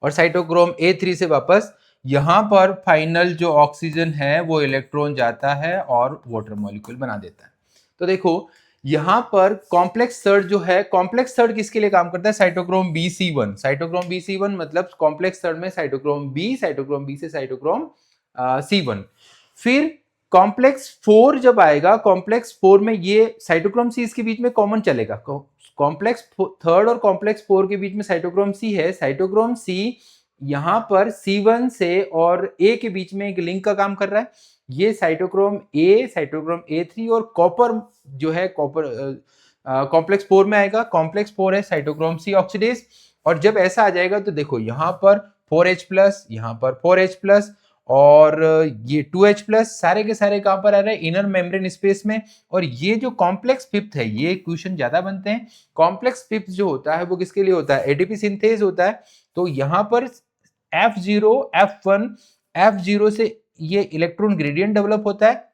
और साइटोक्रोम A3 से वापस यहां पर फाइनल जो ऑक्सीजन है वो इलेक्ट्रॉन जाता है और वाटर मॉलिक्यूल बना देता है। तो देखो यहां पर कॉम्प्लेक्स थर्ड जो है, कॉम्प्लेक्स थर्ड किसके लिए काम करता है, साइटोक्रोम BC1, साइटोक्रोम BC1 मतलब कॉम्प्लेक्स थर्ड में साइटोक्रोम B से साइटोक्रोम C1। फिर कॉम्प्लेक्स 4 जब आएगा, कॉम्प्लेक्स 4 में ये साइटोक्रोम C इसके बीच में कॉमन चलेगा, कॉम्प्लेक्स थर्ड और कॉम्प्लेक्स 4 के बीच में साइटोक्रोम C है, साइटोक्रोम C यहां पर C1 से और A के बीच में एक लिंक का काम कर रहा है, ये साइटोक्रोम A3 और कॉपर जो है कॉपर कॉम्प्लेक्स 4 में आएगा, कॉम्प्लेक्स 4 है साइटोक्रोम C ऑक्सीडेज। और जब ऐसा आ जाएगा तो देखो यहां पर 4H+, यहां पर 4H+, और ये 2H+, सारे के सारे कहां पर आ रहे हैं, इनर मेम्ब्रेन स्पेस में। और ये जो कॉम्प्लेक्स फिफ्थ है, ये क्वेश्चन ज्यादा बनते हैं, कॉम्प्लेक्स फिफ्थ जो होता है वो किसके लिए होता है, एटीपी सिंथेज होता है। तो यहां पर F0 F1 F0 से ये इलेक्ट्रॉन ग्रेडियंट डेवलप होता है,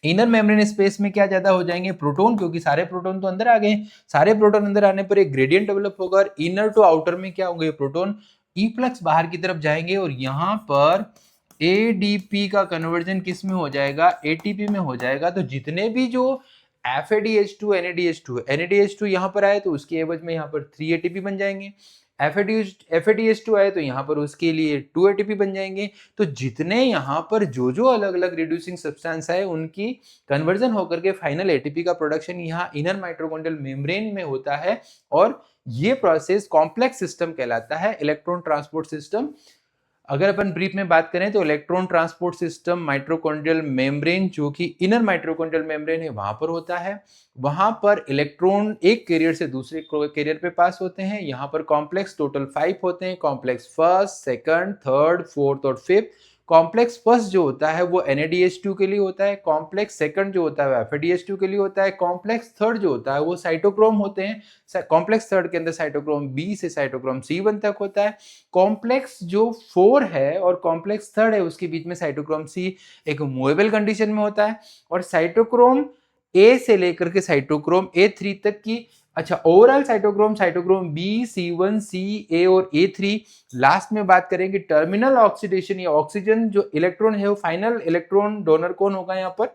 इनर मेम्ब्रेन स्पेस में क्या ज्यादा हो जाएंगे, प्रोटॉन, क्योंकि सारे प्रोटॉन तो अंदर आ गए, सारे प्रोटॉन अंदर आने पर एक ग्रेडियंट डेवलप होगा, और इनर टू आउटर में क्या होंगे, प्रोटॉन इफ्लक्स बाहर की तरफ जाएंगे, और यहां पर ADP का कन्वर्जन किस में हो जाएगा, ATP में हो जाएगा। तो जितने भी जो FADH2 NADH2 यहां पर आए तो उसके एवज में यहां पर 3 ATP बन जाएंगे, FADH2 आए तो यहां पर उसके लिए 2 ATP बन जाएंगे। तो जितने यहां पर जो अलग अलग रिड्यूसिंग सब्सटेंस है उनकी कन्वर्जन होकर के फाइनल ATP का प्रोडक्शन यहाँ इनर माइटोकॉन्ड्रियल मेम्ब्रेन में होता है, और ये प्रोसेस कॉम्प्लेक्स सिस्टम कहलाता है, इलेक्ट्रॉन ट्रांसपोर्ट सिस्टम। अगर अपन ब्रीफ में बात करें तो electron transport system mitochondrial membrane, जो कि इनर माइटोकॉन्ड्रियल मेम्ब्रेन है, वहां पर होता है। वहां पर इलेक्ट्रॉन एक कैरियर से दूसरे कैरियर पे पास होते हैं। यहाँ पर कॉम्प्लेक्स टोटल 5 होते हैं, complex first, second, third, fourth और फिफ्थ। कॉम्प्लेक्स फर्स्ट जो होता है वो NADH2 के लिए होता है, कॉम्प्लेक्स सेकंड जो होता है वो FADH2 के लिए होता है, कॉम्प्लेक्स थर्ड जो होता है वो साइटोक्रोम होते हैं, कॉम्प्लेक्स थर्ड के अंदर साइटोक्रोम B से साइटोक्रोम C1 तक होता है। कॉम्प्लेक्स जो 4 है और कॉम्प्लेक्स थर्ड है उसके बीच में साइटोक्रोम C एक मूवेबल कंडीशन में होता है, और साइटोक्रोम A से लेकर के साइटोक्रोम A3 तक की, अच्छा overall cytochrome B, C1, C, A और A3। लास्ट में बात करेंगे टर्मिनल ऑक्सीडेशन, या ऑक्सीजन जो इलेक्ट्रॉन है वो फाइनल इलेक्ट्रॉन डोनर कौन होगा, यहाँ पर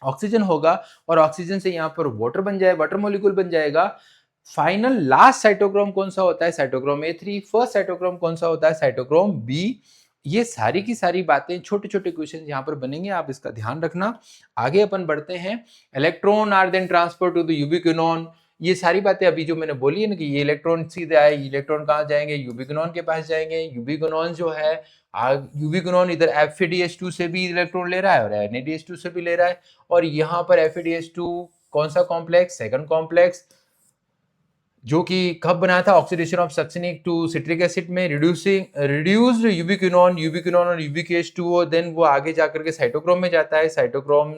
ऑक्सीजन होगा, और ऑक्सीजन से यहाँ पर वाटर मॉलिक्यूल बन जाएगा। फाइनल लास्ट साइटोक्रोम कौन सा होता है, साइटोक्रोम A3। फर्स्ट साइटोक्रोम कौन सा होता है, साइटोक्रोम B। ये सारी की सारी बातें, छोटे छोटे क्वेश्चन यहाँ पर बनेंगे, आप इसका ध्यान रखना। आगे अपन बढ़ते हैं, electron are then transfer to the ubiquinone. ये सारी बातें अभी जो मैंने बोली है ना, कि ये इलेक्ट्रॉन सीधे आए, इलेक्ट्रॉन कहाँ जाएंगे, यूबिक्विनोन के पास जाएंगे। यूबिक्विनोन जो है, यूबिक्विनोन इधर FADH2 से भी इलेक्ट्रॉन ले रहा है और NADH2 से भी ले रहा है, और यहाँ पर FADH2 कौन सा कॉम्प्लेक्स, सेकंड कॉम्प्लेक्स, जो कि कब बना था, oxidation of succinic to citric acid में, रिड्यूस्ड यूबिक्विनोन और UbkH2, और देन वो आगे जाकर के साइटोक्रोम में जाता है, cytochrome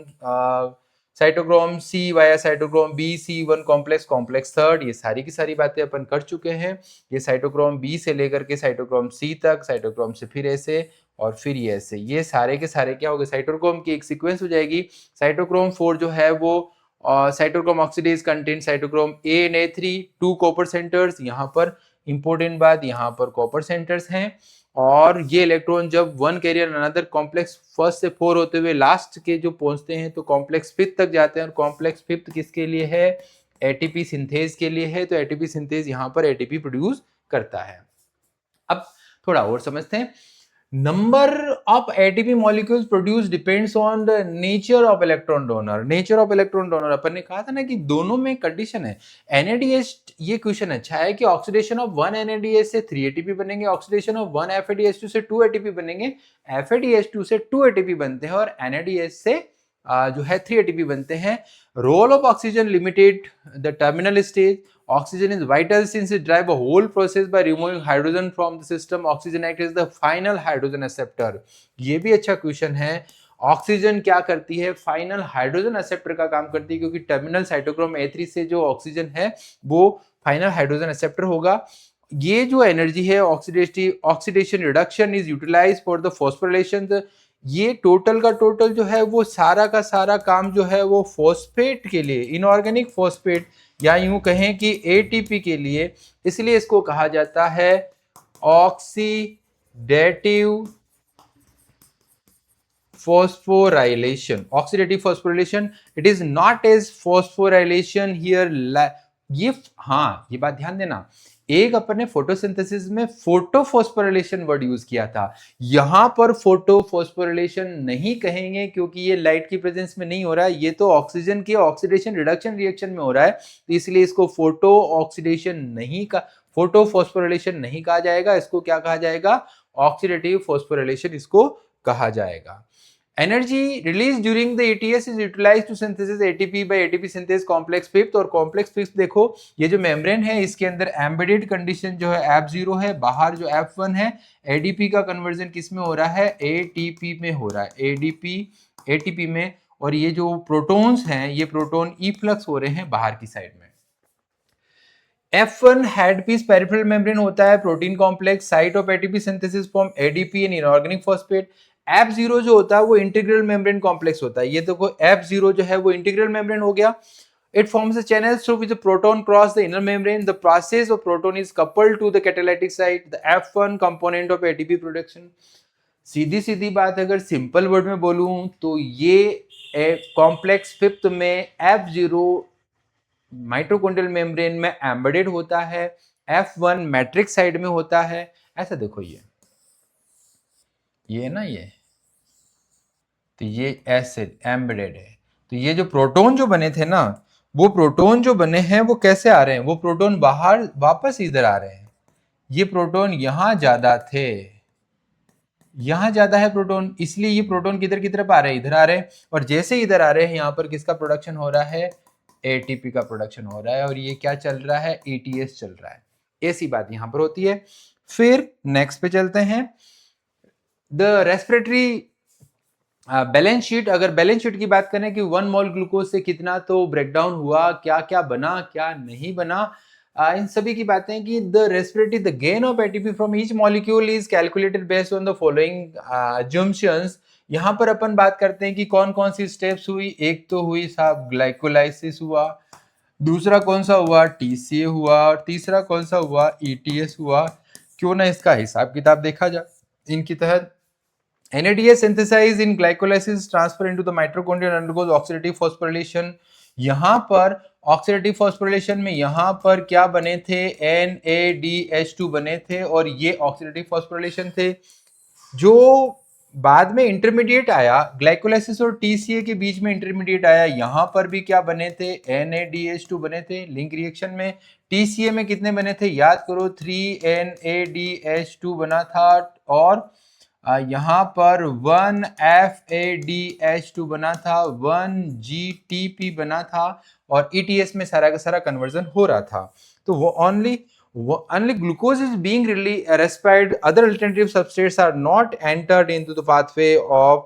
C via cytochrome B, C1 complex third. ये सारी की सारी बातें अपन कर चुके हैं। ये साइटोक्रोम B से लेकर के साइटोक्रोम C तक, साइटोक्रोम से फिर ऐसे और फिर ये ऐसे, ये सारे के सारे क्या हो गए, साइटोक्रोम की एक सीक्वेंस हो जाएगी। साइटोक्रोम 4 जो है वो cytochrome oxidase contain cytochrome A and A3, 2 copper centres. यहाँ पर इंपॉर्टेंट बात, यहाँ पर कॉपर सेंटर्स हैं, और ये इलेक्ट्रॉन जब one carrier another complex first से 4 होते हुए लास्ट के जो पहुंचते हैं तो कॉम्प्लेक्स फिफ्थ तक जाते हैं, और कॉम्प्लेक्स फिफ्थ किसके लिए है, ATP सिंथेज के लिए है। तो ATP सिंथेज यहाँ पर ATP प्रोड्यूस करता है। अब थोड़ा और समझते हैं, number of ATP molecules produce depends on the nature of electron donor. Nature of electron donor अपन ने कहा था ना कि दोनों में कंडीशन है। NADH, ये क्वेश्चन अच्छा है कि ऑक्सीडेशन ऑफ 1 NADH से 3 ATP बनेंगे, ऑक्सीडेशन ऑफ 1 FADH2 से 2 ATP बनेंगे, FADH2 से 2 ATP बनते हैं, और NADH से जो है 3 एटीपी बनते हैं। Role of oxygen limited the terminal stage, oxygen is vital since it drive a whole process by removing hydrogen from the system, oxygen act is the final hydrogen acceptor. ये भी अच्छा क्वेश्चन है। ऑक्सीजन क्या करती है? फाइनल हाइड्रोजन एक्सेप्टर का काम करती है, क्योंकि टर्मिनल साइटोक्रोम A3 से जो ऑक्सीजन है वो फाइनल हाइड्रोजन एक्सेप्टर होगा। ये जो एनर्जी है oxidation reduction is utilize for the phosphorylation. ये टोटल का टोटल जो है वो सारा का सारा काम जो है वो फॉस्फेट के लिए, इनऑर्गेनिक फॉस्फेट या यूं कहें कि एटीपी के लिए, इसलिए इसको कहा जाता है oxidative phosphorylation. Oxidative phosphorylation, it is not as phosphorylation here. ये हाँ, ये बात ध्यान देना, एक अपन ने फोटोसिंथेसिस में फोटोफॉस्फोरिलेशन वर्ड यूज किया था, यहां पर फोटोफॉस्फोरिलेशन नहीं कहेंगे क्योंकि ये लाइट की प्रेजेंस में नहीं हो रहा है, ये तो ऑक्सीजन के ऑक्सीडेशन रिडक्शन रिएक्शन में हो रहा है, तो इसलिए इसको फोटो ऑक्सीडेशन नहीं का फोटोफॉस्फोरिलेशन नहीं कहा जाएगा, इसको क्या कहा जाएगा? ऑक्सीडेटिव फॉस्फोरिलेशन इसको कहा जाएगा। Energy released during the ATS is utilized to synthesis ATP by ATP synthase complex fifth। और complex fifth देखो, ये जो मेम्ब्रेन है इसके अंदर एम्बेडेड कंडीशन जो है F0 है, बाहर जो F1 है, ADP का कन्वर्जन किस में हो रहा है? ATP में हो रहा है, ATP में। और ये जो प्रोटॉन्स हैं ये प्रोटॉन इफ्लक्स हो रहे हैं बाहर की साइड में। F1 head piece peripheral membrane होता है, protein complex, site of ATP synthesis from ADP and inorganic phosphate. F0 जो होता है वो इंटीग्रल मेम्ब्रेन कॉम्प्लेक्स होता है, ये देखो F0 जो है वो इंटीग्रल मेम्ब्रेन हो गया। It forms a channel through which the proton cross the inner membrane. The process of proton is coupled to the catalytic site, the F1 component of ATP production। सीधी सीधी बात अगर सिंपल वर्ड में बोलूं तो ये कॉम्प्लेक्स फिफ्थ में F0 माइटोकॉन्ड्रियल मेम्ब्रेन में एम्बेडेड होता है, F1 मैट्रिक्स साइड में होता है। ऐसा देखो ये ना ये तो ये एसिड एम्बेडेड है, तो ये जो प्रोटॉन जो बने थे ना, वो प्रोटॉन जो बने हैं वो कैसे आ रहे हैं? वो प्रोटॉन बाहर वापस इधर आ रहे हैं, ये प्रोटॉन यहां ज्यादा थे, यहां ज्यादा है प्रोटॉन, इसलिए ये प्रोटॉन किधर की तरफ आ रहे हैं? इधर आ रहे हैं। और जैसे इधर आ रहे हैं यहाँ पर किसका प्रोडक्शन हो रहा है? एटीपी का प्रोडक्शन हो रहा है, और ये क्या चल रहा है? ETS चल रहा है। ऐसी बात यहां पर होती है। फिर नेक्स्ट पे चलते हैं, द रेस्पिरेटरी बैलेंस शीट। अगर बैलेंस शीट की बात करें कि 1 मोल ग्लूकोज से कितना तो ब्रेकडाउन हुआ, क्या क्या बना, क्या नहीं बना, इन सभी की बातें कि the respiratory the gain of ATP from each molecule is calculated based on the following assumptions. यहाँ पर अपन बात करते हैं कि कौन कौन सी स्टेप्स हुई। एक तो हुई साहब ग्लाइकोलाइसिस हुआ, दूसरा कौन सा हुआ? TCA हुआ, और तीसरा कौन सा हुआ? ETS हुआ। क्यों ना इसका हिसाब किताब देखा जाए। इनकी तहत NADH synthesized in glycolysis transfer into the mitochondria and undergoes oxidative phosphorylation। यहाँ पर ऑक्सीडेटिव फॉस्फोरिलेशन में यहाँ पर क्या बने थे? NADH2 बने थे, और ये ऑक्सीडेटिव फॉस्फोरिलेशन थे। जो बाद में इंटरमीडिएट आया, ग्लाइकोलाइसिस और TCA के बीच में इंटरमीडिएट आया, यहाँ पर भी क्या बने थे? NADH2 बने थे। लिंक रिएक्शन में TCA में कितने बने थे? याद करो, 3NADH2 बना था, और यहाँ पर 1FADH2 बना था, 1GTP बना था, और ETS में सारा का सारा कन्वर्जन हो रहा था। तो वो only glucose is being really respired, other alternative substrates are not entered into the pathway of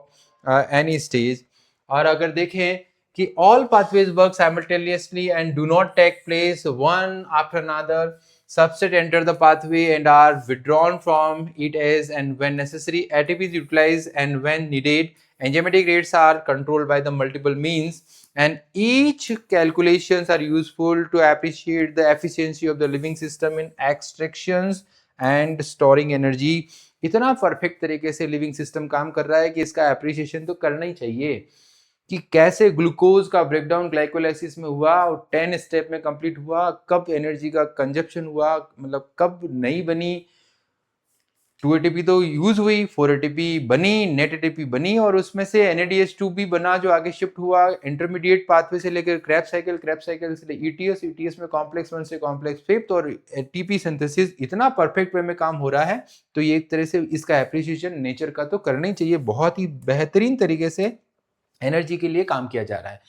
any stage। और अगर देखें कि all pathways work simultaneously and do not take place one after another, substrate enter the pathway and are withdrawn from it as and when necessary, ATP is utilized and when needed, enzymatic rates are controlled by the multiple means, and each calculations are useful to appreciate the efficiency of the living system in extractions and storing energy। इतना परफेक्ट तरीके से लिविंग सिस्टम काम कर रहा है कि इसका एप्रिसिएशन तो करना ही चाहिए कि कैसे ग्लूकोज का ब्रेकडाउन ग्लाइकोलाइसिस में हुआ और 10 स्टेप में कंप्लीट हुआ, कब एनर्जी का कंजप्शन हुआ, मतलब कब नहीं बनी। 2 ATP तो यूज हुई, 4 ATP बनी, नेट ATP बनी, और उसमें से NADH2 भी बना जो आगे शिफ्ट हुआ इंटरमीडिएट पाथवे से लेकर Krebs साइकिल, Krebs साइकिल से ETS, ETS में कॉम्प्लेक्स 1 से कॉम्प्लेक्स 5, और ATP सिंथेसिस इतना परफेक्ट वे में काम हो रहा है, तो ये एक तरह से इसका एप्रिसिएशन नेचर का तो करना ही चाहिए। बहुत ही बेहतरीन तरीके से एनर्जी के लिए काम किया जा रहा है।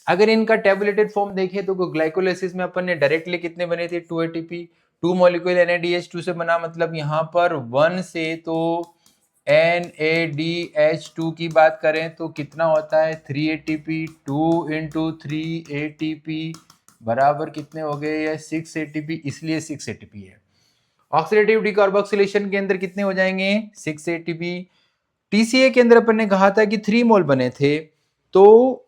अगर इनका टेबुलेटेड फॉर्म देखें तो ग्लाइकोलाइसिस में अपन ने डायरेक्टली कितने बने थे 2 एटीपी, 2 मॉलिक्यूल NADH2 से बना, मतलब यहाँ पर 1 से तो NADH2 की बात करें तो कितना होता है 3 एटीपी, 2 इंटू 3 एटीपी बराबर कितने हो गए, या 6 एटीपी, इसलिए 6 एटीपी है। ऑक्सीडेटिव डिकार्बोक्सिलेशन के अंदर कितने हो जाएंगे 6 एटीपी। TCA के अंदर अपन ने कहा था कि 3 मोल बने थे, तो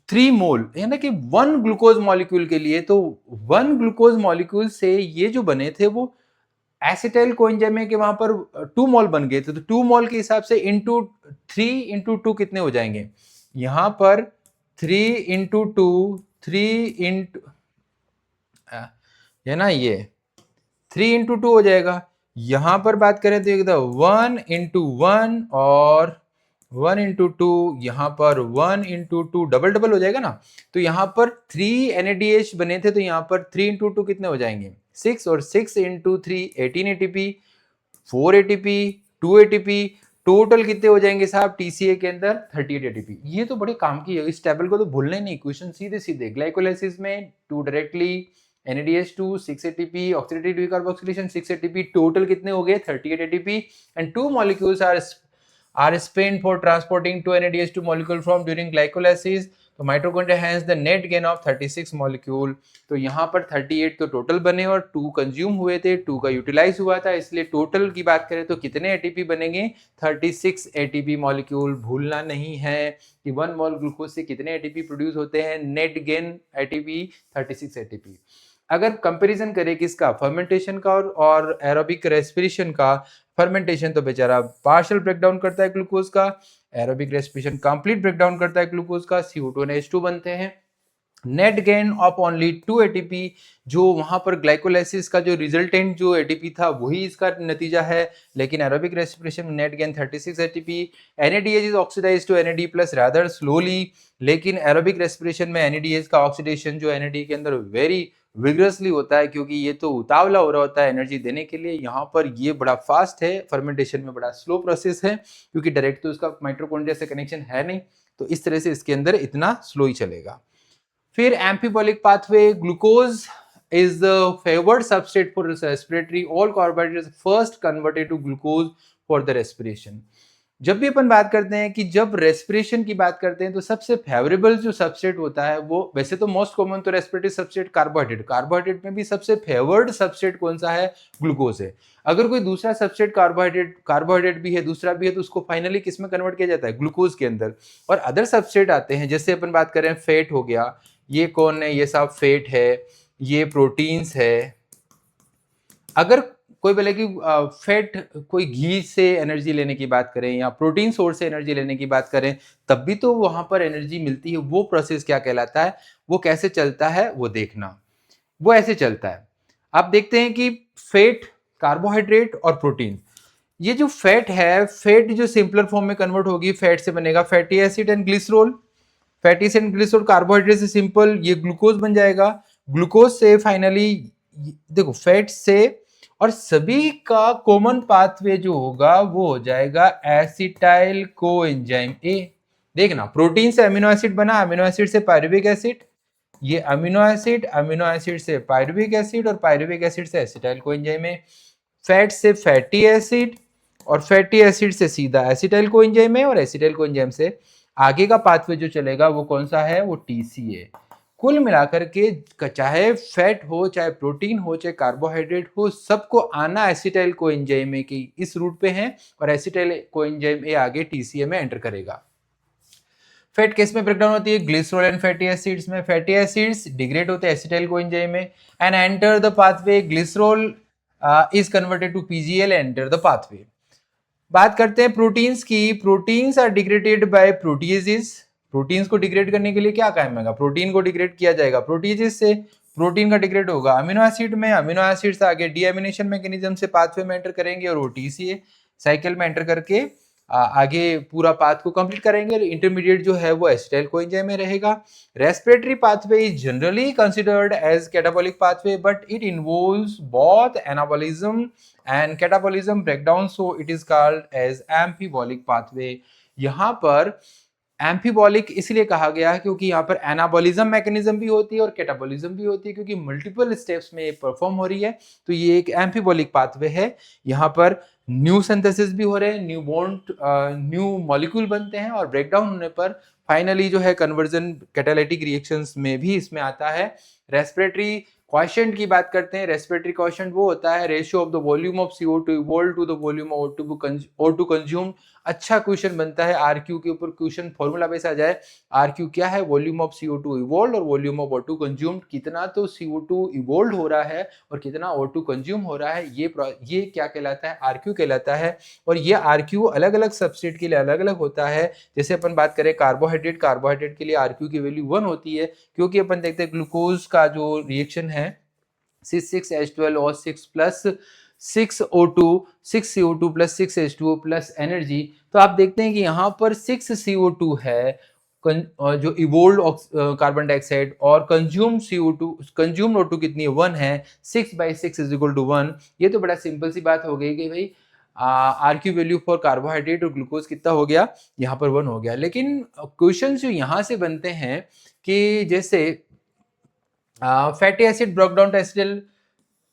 3 मोल यानी कि 1 ग्लूकोज मॉलिक्यूल के लिए, तो 1 ग्लूकोज मॉलिक्यूल से ये जो बने थे वो एसिटाइल कोएंजाइम के वहां पर 2 मोल बन गए थे, तो 2 मोल के हिसाब से इंटू 3 इंटू 2 कितने हो जाएंगे, यहां पर 3 इंटू 2, 3 इंटू है ना, ये 3 इंटू 2 हो जाएगा। यहां पर बात करें तो एकदम 1 इंटू 1 और 1 इंटू 2, यहां पर 1 इंटू 2 डबल डबल हो जाएगा ना, तो यहां पर 3 NADH बने थे, तो यहां पर 3 इंटू 2 कितने हो जाएंगे 6, और 6 into 3 18 ATP, 4 ATP, 2 ATP, total कितने हो जाएंगे साहब TCA के अंदर 38 एटीपी। ये तो बड़े काम की है, इस टेबल को तो भूलना ही नहीं, क्वेश्चन सीधे सीधे ग्लाइकोलाइसिस में 2 directly, NADH2 6 ATP, oxidative decarboxylation 6 ATP, total कितने हो गए 38 ATP, and 2 molecules are spent for transporting 2 NADH2 molecule from during glycolysis, तो mitochondria has the net gain of 36 molecule, तो यहाँ पर 38 तो टोटल बने और 2 कंज्यूम हुए थे, 2 का यूटिलाइज हुआ था, इसलिए टोटल की बात करें तो कितने एटीपी बनेंगे 36 एटीपी मॉलिक्यूल। भूलना नहीं है कि 1 मोल ग्लूकोज से कितने एटीपी प्रोड्यूस होते हैं, नेट गेन एटीपी 36 एटीपी। अगर कंपैरिजन करें किसका, फर्मेंटेशन का और एरोबिक रेस्पिरेशन का, फर्मेंटेशन तो बेचारा पार्शियल ब्रेकडाउन करता है ग्लूकोज का, एरोबिक रेस्पिरेशन कंप्लीट ब्रेकडाउन करता है ग्लूकोज का, CO2 और H2 बनते हैं। Net gain of only 2 ATP, जो वहां पर ग्लाइकोलाइसिस का जो रिजल्टेंट जो एटीपी था वही इसका नतीजा है, लेकिन एरोबिक रेस्पिरेशन में net gain 36 ATP. NADH is oxidised to NAD plus rather slowly, लेकिन एरोबिक रेस्पिरेशन में NADH का ऑक्सीडेशन जो NAD के अंदर वेरी विग्रसली होता है, क्योंकि ये तो उतावला हो रहा होता है एनर्जी देने के लिए, यहाँ पर ये बड़ा फास्ट है, फर्मेंटेशन में बड़ा स्लो प्रोसेस है, क्योंकि डायरेक्ट तो उसका माइटोकॉन्ड्रिया से कनेक्शन है नहीं, तो इस तरह से इसके अंदर इतना स्लो ही चलेगा। फिर amphibolic pathway, glucose is the favored substrate for respiratory, all carbohydrates first converted to glucose for the respiration। जब भी अपन बात करते हैं कि जब रेस्पिरेशन की बात करते हैं तो सबसे फेवरेबल जो सबस्ट्रेट होता है वो, वैसे तो मोस्ट कॉमन तो रेस्पिरेटरी सबस्ट्रेट कार्बोहाइड्रेट, कार्बोहाइड्रेट में भी सबसे फेवर्ड सबस्ट्रेट कौन सा है, ग्लूकोज है। अगर कोई दूसरा सबस्ट्रेट कार्बोहाइड्रेट भी है, दूसरा भी है, तो उसको फाइनली किस में कन्वर्ट किया जाता है, ग्लूकोज के अंदर। और अदर सबस्ट्रेट आते हैं, जैसे अपन बात करें फैट हो गया, ये कौन है, ये सब फैट है, ये प्रोटीन्स है। अगर कोई बोले कि फैट, कोई घी से एनर्जी लेने की बात करें या प्रोटीन सोर्स से एनर्जी लेने की बात करें, तब भी तो वहां पर एनर्जी मिलती है, वो प्रोसेस क्या कहलाता है, वो कैसे चलता है वो देखना, वो ऐसे चलता है। आप देखते हैं कि फैट, कार्बोहाइड्रेट और प्रोटीन, ये जो फैट है, फैट जो सिंपलर फॉर्म में कन्वर्ट होगी, फैट से बनेगा fatty acid and glycerol, fatty acid and glycerol, carbohydrate से सिंपल ये ग्लूकोज बन जाएगा, ग्लूकोज से फाइनली देखो फैट से, और सभी का कॉमन पाथवे जो होगा वो हो जाएगा एसिटाइल कोएंजाइम ए। देखना, प्रोटीन से अमीनो एसिड बना, अमीनो एसिड से पायरुविक एसिड, ये अमीनो एसिड से पायरुविक एसिड, और पायरुविक एसिड से एसिटाइल कोएंजाइम ए। फैट से फैटी एसिड, और फैटी एसिड से सीधा एसिटाइल कोएंजाइम ए, और एसिटाइल कोएंजाइम से आगे का पाथवे जो चलेगा वो कौन सा है, वो TCA। कुल मिलाकर के चाहे फैट हो, चाहे प्रोटीन हो, चाहे कार्बोहाइड्रेट हो, सबको आना एसिटाइल कोएंजाइम ए की इस रूट पे है, और एसिटाइल कोएंजाइम ए आगे TCA में एंटर करेगा। फैट किस में ब्रेकडाउन होती है, ग्लिसरॉल एंड फैटी एसिड्स में। फैटी एसिड्स डिग्रेड होते हैं एसिटाइल कोएंजाइम में and enter the pathway, glycerol is converted to PGL, enter the pathway. बात करते हैं प्रोटीन्स की, proteins are degraded by proteases. Proteins को डिग्रेड करने के लिए क्या काम है, प्रोटीन को डिग्रेड किया जाएगा प्रोटीएजेस से, प्रोटीन का डिग्रेड होगा अमीनो एसिड में, अमीनो एसिड से आगे डीएमिनेशन मैकेनिज्म से पाथवे में एंटर करेंगे, और वो TCA साइकिल में एंटर करके आगे पूरा पाथ को कंप्लीट करेंगे। इंटरमीडिएट जो है वो एसिटाइल कोएंजाइम में रहेगा। Respiratory pathway is generally considered as catabolic pathway, but it involves both anabolism and catabolism breakdown, so it is called as amphibolic pathway। यहाँ पर एम्फीबॉलिक इसलिए कहा गया है क्योंकि यहाँ पर एनाबॉलिज्म मैकेनिज्म भी होती है और कैटाबॉलिज्म भी होती है, क्योंकि मल्टीपल स्टेप्स में परफॉर्म हो रही है। तो ये एक एम्फीबॉलिक पाथवे है। यहाँ पर न्यू सिंथेसिस भी हो रहे हैं, न्यू बॉन्ड न्यू मॉलिक्यूल बनते हैं, और ब्रेकडाउन होने पर फाइनली जो है कन्वर्जन कैटालिटिक रिएक्शंस में भी इसमें आता है। रेस्पिरेटरी क्वोशिएंट की बात करते हैं। रेस्पिरेटरी क्वोशिएंट वो होता है ratio of the volume of CO2 evolve to the volume of O2 consumed. अच्छा क्वेश्चन बनता है RQ के ऊपर, क्वेश्चन फॉर्मूला बेस आ जाए। RQ क्या है? वॉल्यूम ऑफ CO2 इवॉल्व और वॉल्यूम ऑफ O2 कंज्यूम्ड। कितना तो CO2 इवॉल्व हो रहा है और कितना O2 कंज्यूम हो रहा है, ये क्या कहलाता है? RQ कहलाता है। और ये RQ अलग अलग सबस्ट्रेट के लिए अलग अलग होता है। जैसे अपन बात करें कार्बोहाइड्रेट के लिए RQ की वैल्यू 1 होती है, क्योंकि अपन देखते हैं ग्लूकोज का जो रिएक्शन है C6H12O6 plus 6O2 6CO2 plus 6H2O plus energy. तो आप देखते हैं कि यहाँ पर 6CO2 है जो इवोल्ड कार्बन डाइऑक्साइड, और कंज्यूम CO2 कंज्यूम O2 कितनी है? 1 है। 6/6 इज इक्वल टू 1। ये तो बड़ा सिंपल सी बात हो गई कि भाई RQ वैल्यू फॉर कार्बोहाइड्रेट और ग्लूकोज कितना हो गया? यहाँ पर 1 हो गया। लेकिन क्वेश्चन जो यहाँ से बनते हैं कि जैसे फैटी एसिड ब्रेकडाउन टेस्टिल,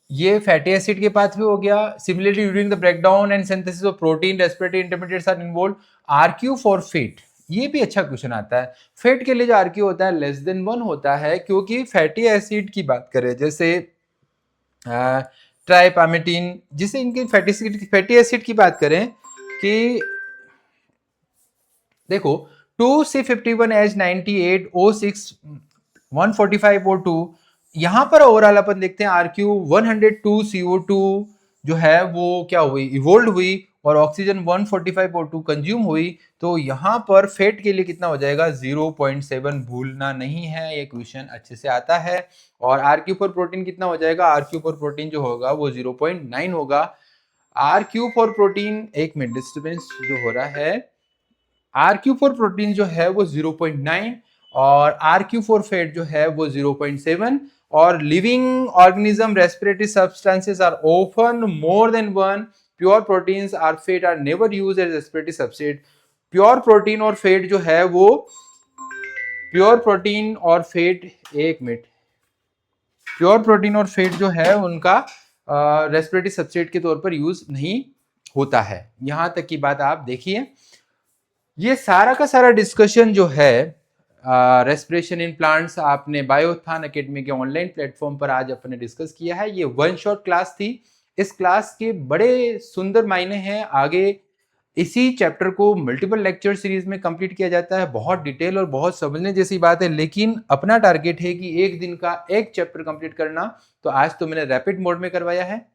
ये फैटी एसिड के पाथवे हो गया। Similarly during the breakdown and synthesis of protein respiratory intermediates are involve. RQ for fat, ये भी अच्छा क्वेश्चन आता है। फैट के लिए जो RQ होता है लेस देन 1 होता है, क्योंकि फैटी एसिड की बात करें जैसे ट्राइपामेटिन, जिसे इनके फैटी एसिड की बात करें कि देखो 2C51H98O6 145O2, यहां पर ओवरऑल अपन देखते हैं RQ 102 CO2 जो है वो क्या हुई? इवोल्व हुई, और ऑक्सीजन 145O2 कंज्यूम हुई। तो यहां पर फेट के लिए कितना हो जाएगा? 0.7। भूलना नहीं है, ये क्वेश्चन अच्छे से आता है। और RQ फॉर प्रोटीन कितना हो जाएगा? RQ फॉर प्रोटीन जो होगा वो 0.9 होगा। RQ फॉर प्रोटीन, एक मिनट डिस्टर्बेंस जो हो रहा है, RQ फॉर प्रोटीन जो है वो 0.9 और RQ फॉर फैट जो है वो 0.7। और living organism respiratory substances are often more than 1। Pure proteins or fat are never used as respiratory substrate. Pure protein और फैट जो है वो प्योर प्रोटीन और फैट, एक मिनट, प्योर प्रोटीन और फैट जो है उनका रेस्पिरेटरी सबस्ट्रेट के तौर पर यूज नहीं होता है। यहां तक की बात आप देखिए। ये सारा का सारा डिस्कशन जो है रेस्पिरेशन इन प्लांट्स आपने बायोथान एकेडमी के ऑनलाइन प्लेटफॉर्म पर आज अपने डिस्कस किया है। ये 1 शॉट क्लास थी। इस क्लास के बड़े सुंदर मायने हैं। आगे इसी चैप्टर को मल्टीपल लेक्चर सीरीज में कंप्लीट किया जाता है। बहुत डिटेल और बहुत समझने जैसी बात है, लेकिन अपना टारगेट है कि एक दिन का एक चैप्टर कंप्लीट करना। तो आज तो मैंने रैपिड मोड में करवाया है।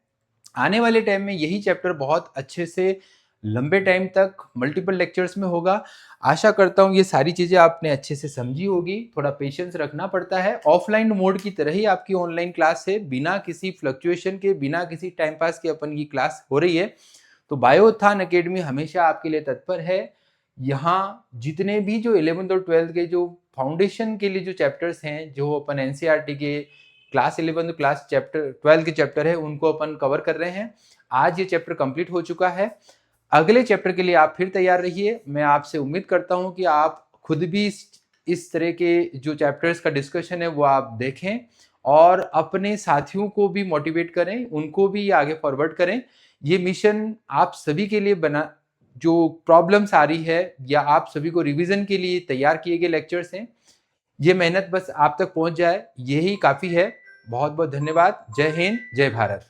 आने वाले टाइम में यही चैप्टर बहुत अच्छे से लंबे टाइम तक मल्टीपल लेक्चर्स में होगा। आशा करता हूँ ये सारी चीजें आपने अच्छे से समझी होगी। थोड़ा पेशेंस रखना पड़ता है। ऑफलाइन मोड की तरह ही आपकी ऑनलाइन क्लास है, बिना किसी फ्लक्चुएशन के, बिना किसी टाइम पास के अपन की क्लास हो रही है। तो बायोथान एकेडमी हमेशा आपके लिए तत्पर है। यहाँ जितने भी जो 11th और 12th के जो फाउंडेशन के लिए जो चैप्टर्स हैं, जो अपन NCERT के क्लास 11 क्लास चैप्टर 12 के चैप्टर है, उनको अपन कवर कर रहे हैं। आज ये चैप्टर कंप्लीट हो चुका है। अगले चैप्टर के लिए आप फिर तैयार रहिए। मैं आपसे उम्मीद करता हूं कि आप खुद भी इस तरह के जो चैप्टर्स का डिस्कशन है वो आप देखें और अपने साथियों को भी मोटिवेट करें, उनको भी आगे फॉरवर्ड करें। ये मिशन आप सभी के लिए बना, जो प्रॉब्लम्स आ रही है या आप सभी को रिवीजन के लिए तैयार किए गए लेक्चर्स हैं, ये मेहनत बस आप तक पहुंच जाए, यही काफ़ी है। बहुत बहुत धन्यवाद। जय हिंद, जय भारत।